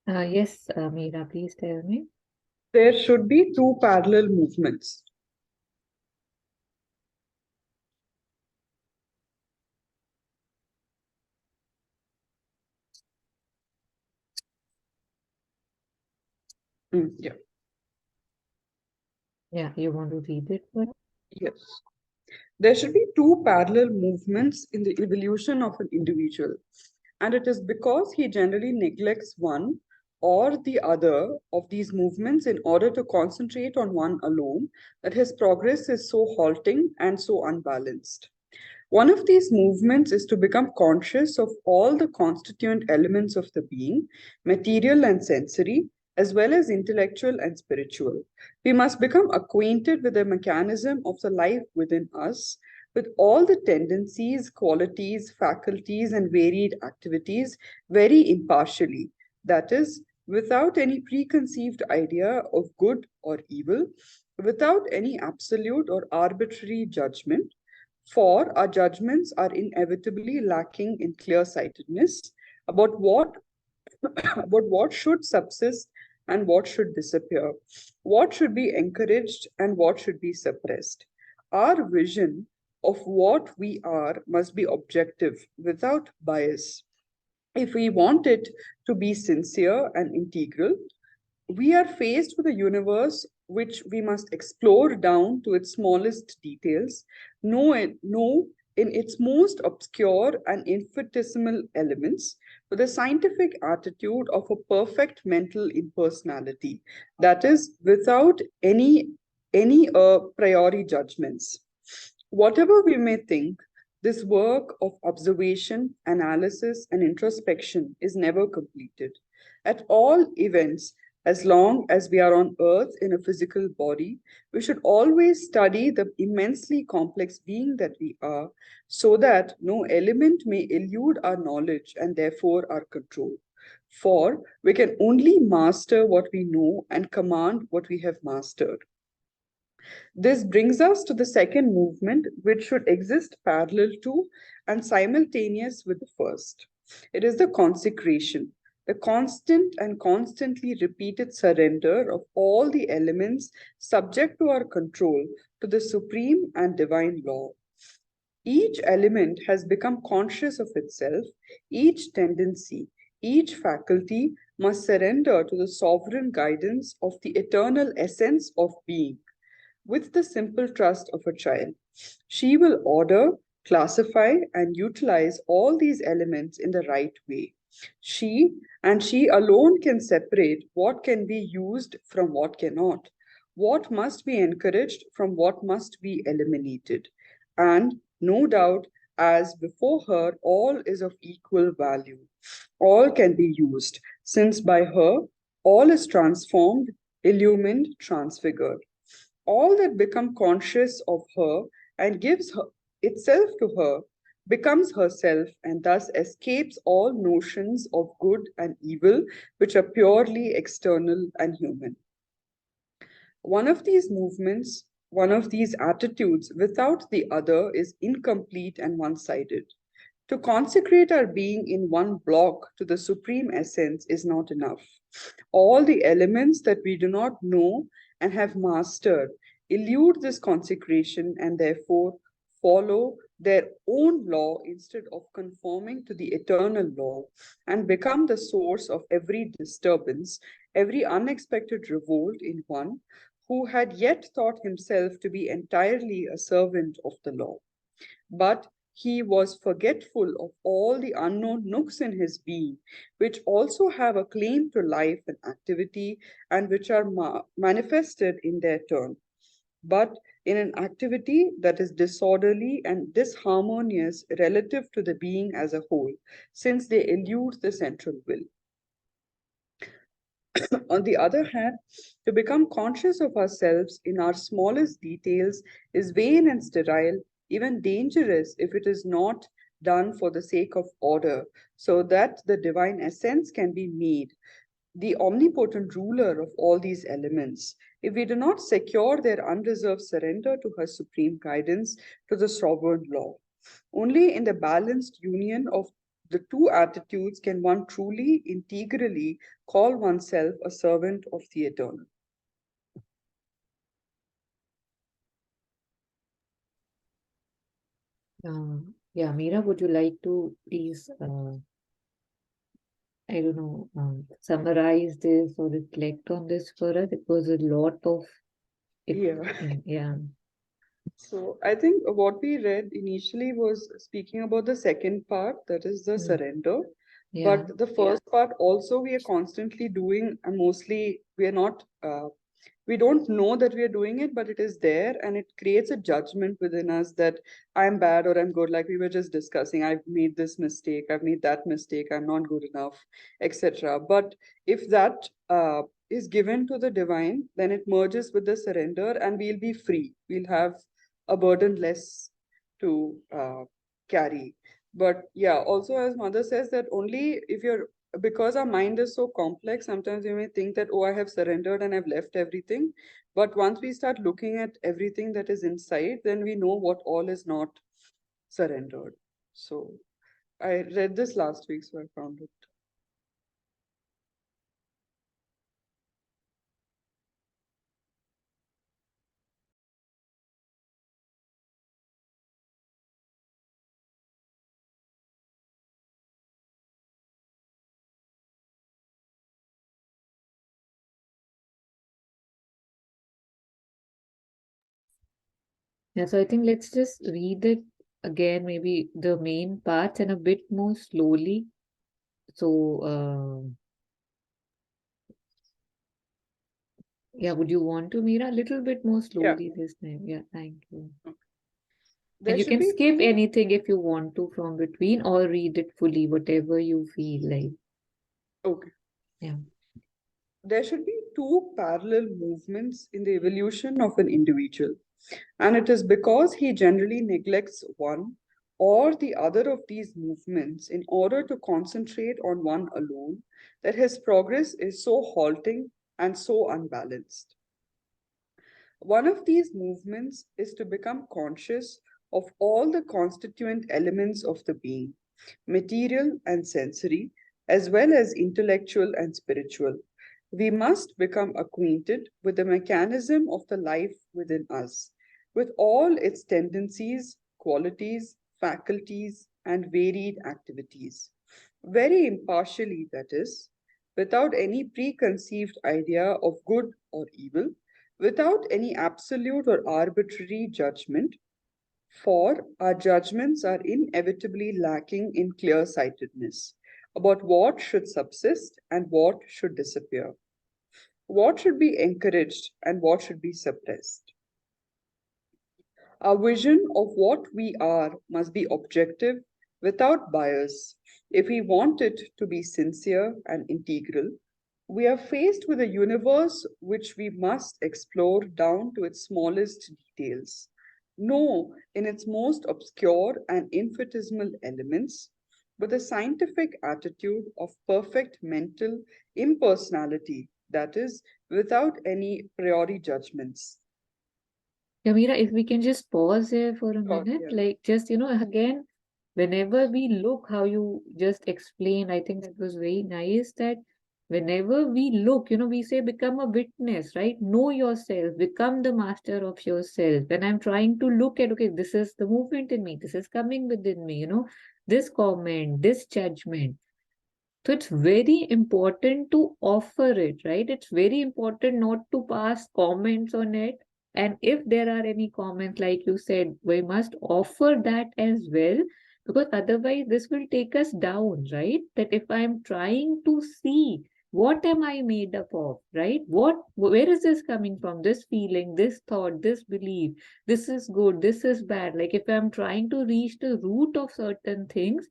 yes, Meera, please tell me. There should be two parallel movements. Yeah. Yeah, you want to read it for us? Yes. There should be two parallel movements in the evolution of an individual. And it is because he generally neglects one or the other of these movements in order to concentrate on one alone that his progress is so halting and so unbalanced. One of these movements is to become conscious of all the constituent elements of the being, material and sensory, as well as intellectual and spiritual. We must become acquainted with the mechanism of the life within us, with all the tendencies, qualities, faculties, and varied activities very impartially. That is, without any preconceived idea of good or evil, without any absolute or arbitrary judgment, for our judgments are inevitably lacking in clear-sightedness about what about what should subsist and what should disappear, what should be encouraged and what should be suppressed. Our vision of what we are must be objective without bias. If we want it to be sincere and integral, we are faced with a universe which we must explore down to its smallest details, know in its most obscure and infinitesimal elements, with a scientific attitude of a perfect mental impersonality, that is, without any priori judgments. Whatever we may think, this work of observation, analysis, and introspection is never completed. At all events, as long as we are on earth in a physical body, we should always study the immensely complex being that we are, so that no element may elude our knowledge and therefore our control. For we can only master what we know and command what we have mastered. This brings us to the second movement, which should exist parallel to and simultaneous with the first. It is the consecration. the constant and constantly repeated surrender of all the elements subject to our control to the supreme and divine law. Each element has become conscious of itself, each tendency, each faculty must surrender to the sovereign guidance of the eternal essence of being. With the simple trust of a child, she will order, classify, and utilize all these elements in the right way. She and she alone can separate what can be used from what cannot, what must be encouraged from what must be eliminated. And no doubt, as before her, all is of equal value. All can be used, since by her, all is transformed, illumined, transfigured. All that become conscious of her and gives her, itself to her becomes herself and thus escapes all notions of good and evil which are purely external and human. One of these movements, one of these attitudes without the other is incomplete and one sided. To consecrate our being in one block to the supreme essence is not enough. All the elements that we do not know and have mastered elude this consecration and therefore follow their own law instead of conforming to the eternal law and become the source of every disturbance, every unexpected revolt in one who had yet thought himself to be entirely a servant of the law. But he was forgetful of all the unknown nooks in his being, which also have a claim to life and activity and which are manifested in their turn, but in an activity that is disorderly and disharmonious relative to the being as a whole, since they elude the central will. On the other hand, to become conscious of ourselves in our smallest details is vain and sterile, even dangerous if it is not done for the sake of order, so that the divine essence can be made the omnipotent ruler of all these elements. If we do not secure their unreserved surrender to her supreme guidance, to the sovereign law, only in the balanced union of the two attitudes can one truly, integrally call oneself a servant of the eternal. Yeah, Meera, would you like to please, I don't know, summarize this or reflect on this for us? It was a lot of it. Yeah. Yeah. So I think what we read initially was speaking about the second part, that is the surrender. Yeah. But the first part also we are constantly doing, and mostly we are not, we don't know that we are doing it, but it is there, and it creates a judgment within us that I'm bad or I'm good. Like we were just discussing, I've made this mistake, I've made that mistake, I'm not good enough, etc. But if that is given to the divine, then it merges with the surrender, and we'll be free. We'll have a burden less to carry. But yeah, also as mother says that only if you're, because our mind is so complex, sometimes you may think that, oh, I have surrendered and I've left everything. But once we start looking at everything that is inside, then we know what all is not surrendered. So I read this last week, so I found it. Yeah, so I think let's just read it again, maybe the main parts and a bit more slowly. So, yeah, would you want to, Meera, a little bit more Yeah. slowly this time? Yeah, thank you. And There you should can be skip two. anything if you want to from between or read it fully, whatever you feel like. Okay. Yeah. There should be two parallel movements in the evolution of an individual. And it is because he generally neglects one or the other of these movements in order to concentrate on one alone that his progress is so halting and so unbalanced. One of these movements is to become conscious of all the constituent elements of the being, material and sensory, as well as intellectual and spiritual. We must become acquainted with the mechanism of the life within us, with all its tendencies, qualities, faculties, and varied activities. Very impartially, that is, without any preconceived idea of good or evil, without any absolute or arbitrary judgment, for our judgments are inevitably lacking in clear sightedness about what should subsist and what should disappear, what should be encouraged and what should be suppressed. Our vision of what we are must be objective, without bias. If we want it to be sincere and integral, we are faced with a universe which we must explore down to its smallest details. Know in its most obscure and infinitesimal elements, with a scientific attitude of perfect mental impersonality, that is, without any priori judgments. Kamira, if we can just pause here for a Thought, minute, yeah. like just, again, whenever we look how you just explained, I think that was very nice that whenever we look, we say become a witness, right? Know yourself, become the master of yourself. When I'm trying to look at, okay, this is the movement in me, this is coming within me, this comment, this judgment. So it's very important to offer it, right? It's very important not to pass comments on it. And if there are any comments, like you said, we must offer that as well, because otherwise this will take us down, right? That if I'm trying to see what am I made up of, right? Where is this coming from? This feeling, this thought, this belief, this is good, this is bad. Like if I'm trying to reach the root of certain things,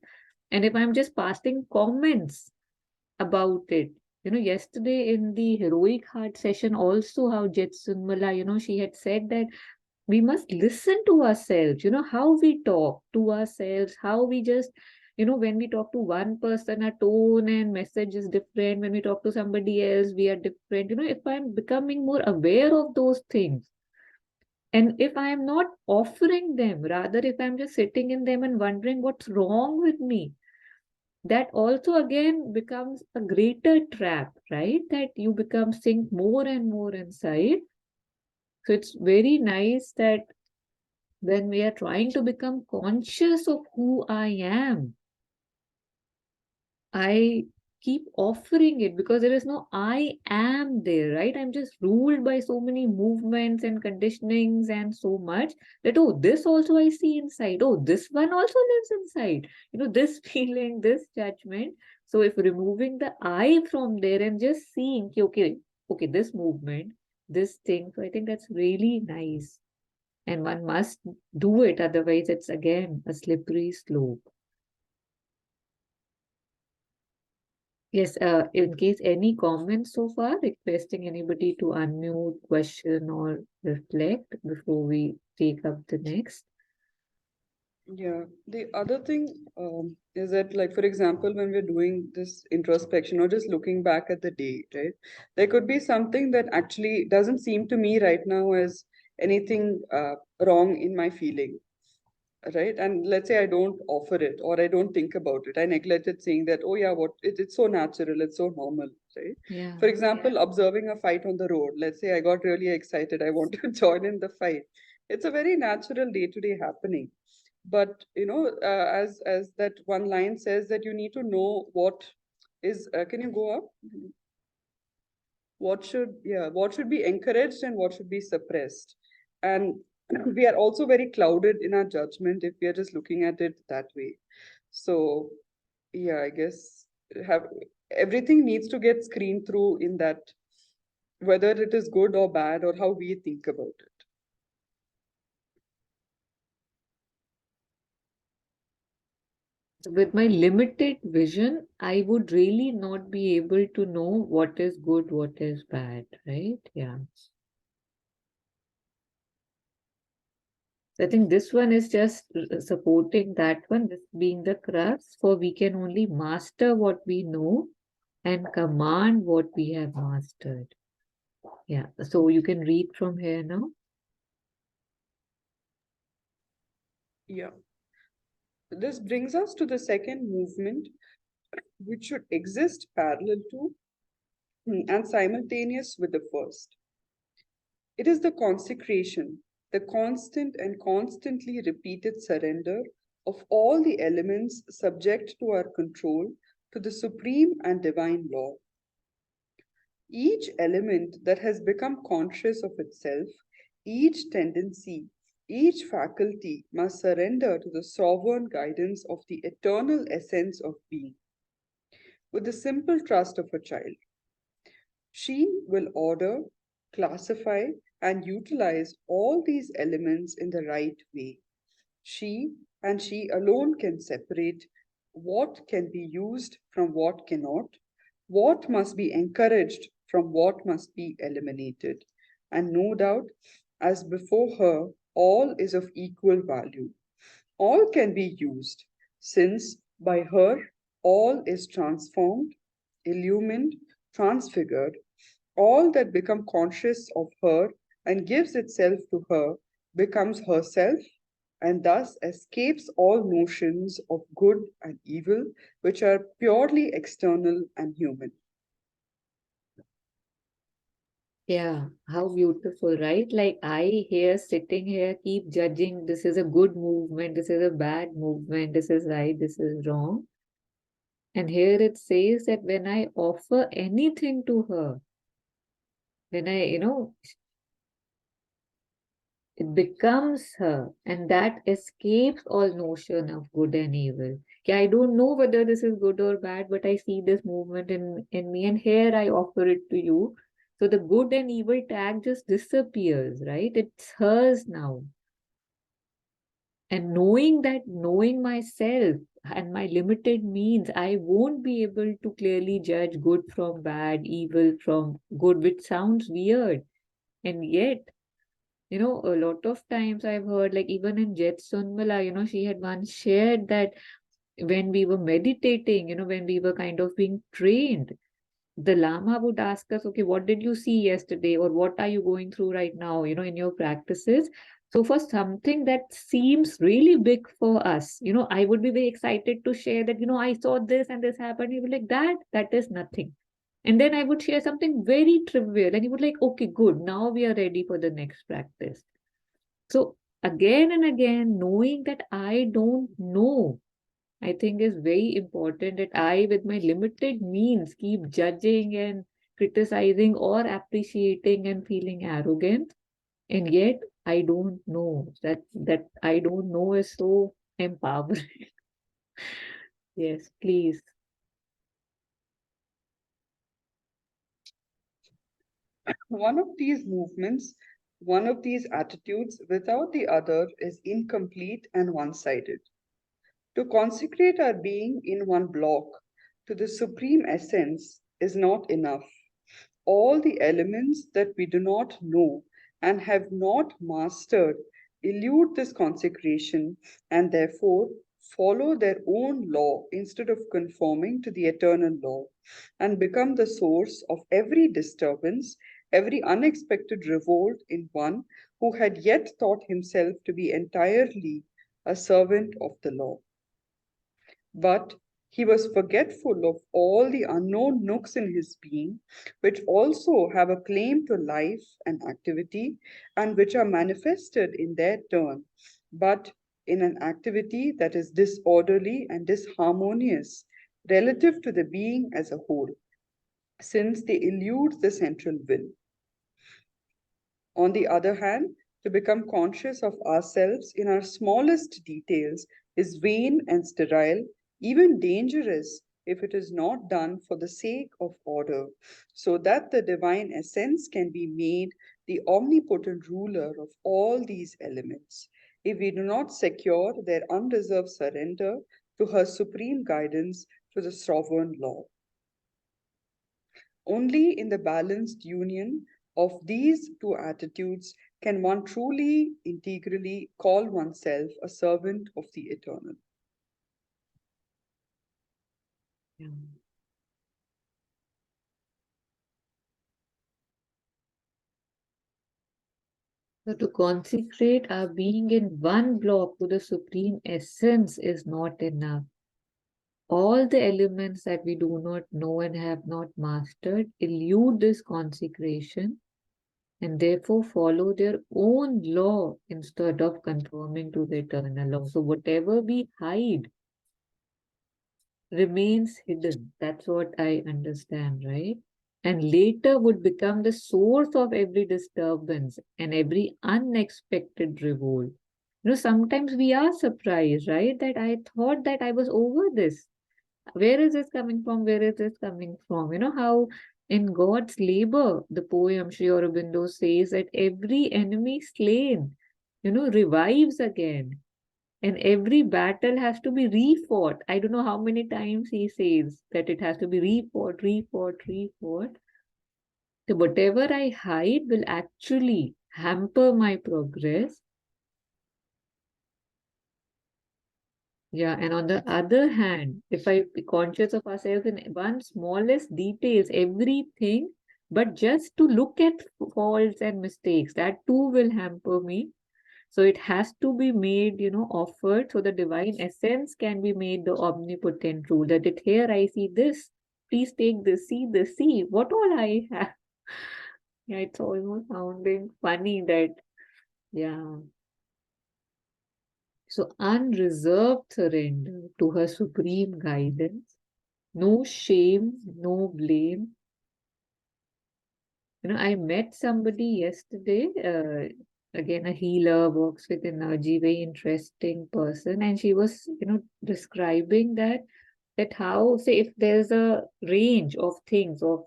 and if I'm just passing comments about it, yesterday in the heroic heart session, also how Jetsunmala, she had said that we must listen to ourselves, how we talk to ourselves, how we just, when we talk to one person, our tone and message is different. When we talk to somebody else, we are different. If I'm becoming more aware of those things, and if I am not offering them, rather, if I'm just sitting in them and wondering what's wrong with me, that also again becomes a greater trap, right? That you become sink more and more inside. So it's very nice that when we are trying to become conscious of who I am, I keep offering it, because there is no I am there, right? I'm just ruled by so many movements and conditionings and so much that, oh, this also I see inside. Oh, this one also lives inside. This feeling, this judgment. So if removing the I from there and just seeing, okay, this movement, this thing. So I think that's really nice. And one must do it, otherwise it's again a slippery slope. Yes, in case any comments so far, requesting anybody to unmute, question, or reflect before we take up the next. Yeah, the other thing is that, like, for example, when we're doing this introspection or just looking back at the day, right, there could be something that actually doesn't seem to me right now as anything wrong in my feeling, right? And let's say I don't offer it or I don't think about it. I neglect it, saying that, oh, yeah, it's so natural, it's so normal, right? Yeah. For example, observing a fight on the road. Let's say I got really excited, I want to join in the fight. It's a very natural day-to-day happening. But as that one line says, that you need to know what is can you go up, what should be encouraged and what should be suppressed. And we are also very clouded in our judgment if we are just looking at it that way. So yeah, I guess have everything needs to get screened through in that, whether it is good or bad or how we think about it. With my limited vision, I would really not be able to know what is good, what is bad, right? Yeah. I think this one is just supporting that one, this being the crux, for we can only master what we know and command what we have mastered. Yeah, so you can read from here now. Yeah. This brings us to the second movement, which should exist parallel to and simultaneous with the first. It is the consecration, the constant and constantly repeated surrender of all the elements subject to our control to the supreme and divine law. Each element that has become conscious of itself, each tendency, each faculty must surrender to the sovereign guidance of the eternal essence of being. With the simple trust of a child, she will order, classify, and utilize all these elements in the right way. She and she alone can separate what can be used from what cannot, what must be encouraged from what must be eliminated. And no doubt, as before her, all is of equal value. All can be used, since by her all is transformed, illumined, transfigured. All that become conscious of her and gives itself to her becomes herself and thus escapes all notions of good and evil, which are purely external and human. Yeah, how beautiful, right? Like I here sitting here keep judging this is a good movement, this is a bad movement, this is right, this is wrong. And here it says that when I offer anything to her, when I, it becomes her, and that escapes all notion of good and evil. Yeah, I don't know whether this is good or bad, but I see this movement in me, and here I offer it to you. So the good and evil tag just disappears, right? It's hers now. And knowing that, knowing myself and my limited means, I won't be able to clearly judge good from bad, evil from good, which sounds weird. And yet, a lot of times I've heard, like even in Jet Sunmala, she had once shared that when we were meditating, when we were kind of being trained, the Lama would ask us, okay, what did you see yesterday? Or what are you going through right now, in your practices? So for something that seems really big for us, I would be very excited to share that, I saw this and this happened. He would be like, that is nothing. And then I would share something very trivial, and he would like, okay, good, now we are ready for the next practice. So again and again, knowing that I don't know, I think is very important, that I, with my limited means, keep judging and criticizing or appreciating and feeling arrogant. And yet I don't know. That I don't know is so empowering. Yes, please. One of these movements, one of these attitudes without the other is incomplete and one sided. To consecrate our being in one block to the supreme essence is not enough. All the elements that we do not know and have not mastered elude this consecration and therefore follow their own law instead of conforming to the eternal law and become the source of every disturbance, every unexpected revolt in one who had yet thought himself to be entirely a servant of the law. But he was forgetful of all the unknown nooks in his being, which also have a claim to life and activity, and which are manifested in their turn, but in an activity that is disorderly and disharmonious relative to the being as a whole, since they elude the central will. On the other hand, to become conscious of ourselves in our smallest details is vain and sterile, even dangerous if it is not done for the sake of order, so that the divine essence can be made the omnipotent ruler of all these elements. If we do not secure their unreserved surrender to her supreme guidance to the sovereign law. Only in the balanced union of these two attitudes can one truly, integrally call oneself a servant of the eternal. Yeah. So to consecrate our being in one block to the supreme essence is not enough. all the elements that we do not know and have not mastered elude this consecration and therefore follow their own law instead of conforming to the eternal law. So whatever we hide remains hidden. That's what I understand, right? And later would become the source of every disturbance and every unexpected revolt. Sometimes we are surprised, right? That I thought that I was over this. Where is this coming from? Where is this coming from? How in God's labor, the poem Sri Aurobindo says that every enemy slain, revives again. And every battle has to be refought. I don't know how many times he says that it has to be refought, refought, refought. So whatever I hide will actually hamper my progress. Yeah, and on the other hand, if I be conscious of ourselves in one smallest details, everything, but just to look at faults and mistakes, that too will hamper me. So it has to be made, offered so the divine essence can be made the omnipotent rule. That it here I see this, please take this, see what all I have. Yeah, it's almost sounding funny that, yeah. So unreserved surrender to her supreme guidance, no shame, no blame. I met somebody yesterday, again, a healer, works with energy, very interesting person. And she was, describing that how, say, if there's a range of things of,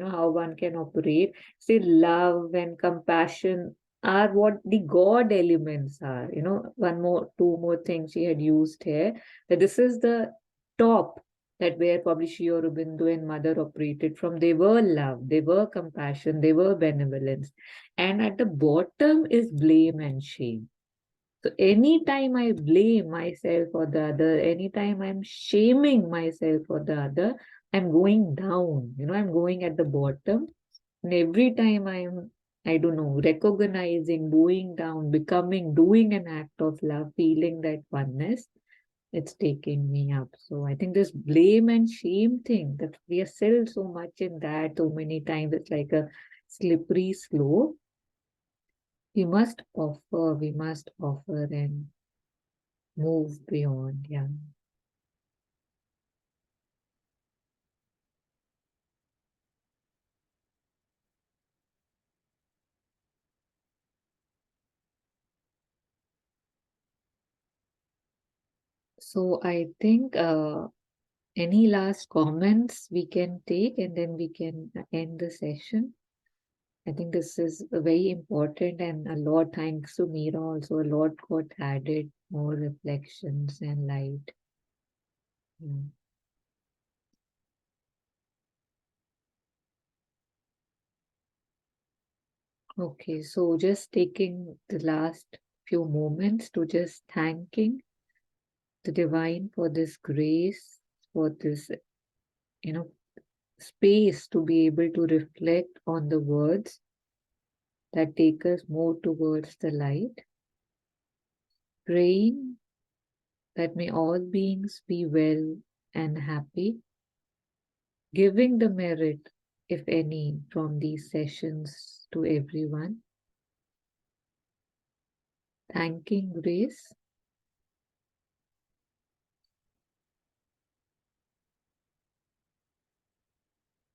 how one can operate, say, love and compassion are what the God elements are. Two more things she had used here, that this is the top, that where probably Sri Aurobindo and Mother operated from. They were love, they were compassion, they were benevolence. And at the bottom is blame and shame. So anytime I blame myself or the other, anytime I'm shaming myself or the other, I'm going down, I'm going at the bottom. And every time I don't know, recognizing, going down, becoming, doing an act of love, feeling that oneness, it's taking me up. So I think this blame and shame thing, that we are still so much in that, so many times it's like a slippery slope. We must offer and move beyond. Yeah. So I think any last comments we can take and then we can end the session. I think this is very important, and a lot thanks to Meera also, a lot got added, more reflections and light. Yeah. Okay, so just taking the last few moments to just thanking the divine for this grace, for this, you know, space to be able to reflect on the words that take us more towards the light. Praying that may all beings be well and happy, giving the merit, if any, from these sessions to everyone. Thanking Grace.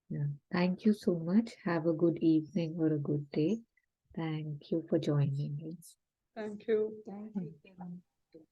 Yeah. Thank you so much. Have a good evening or a good day. Thank you for joining us. Thank you. Thank you.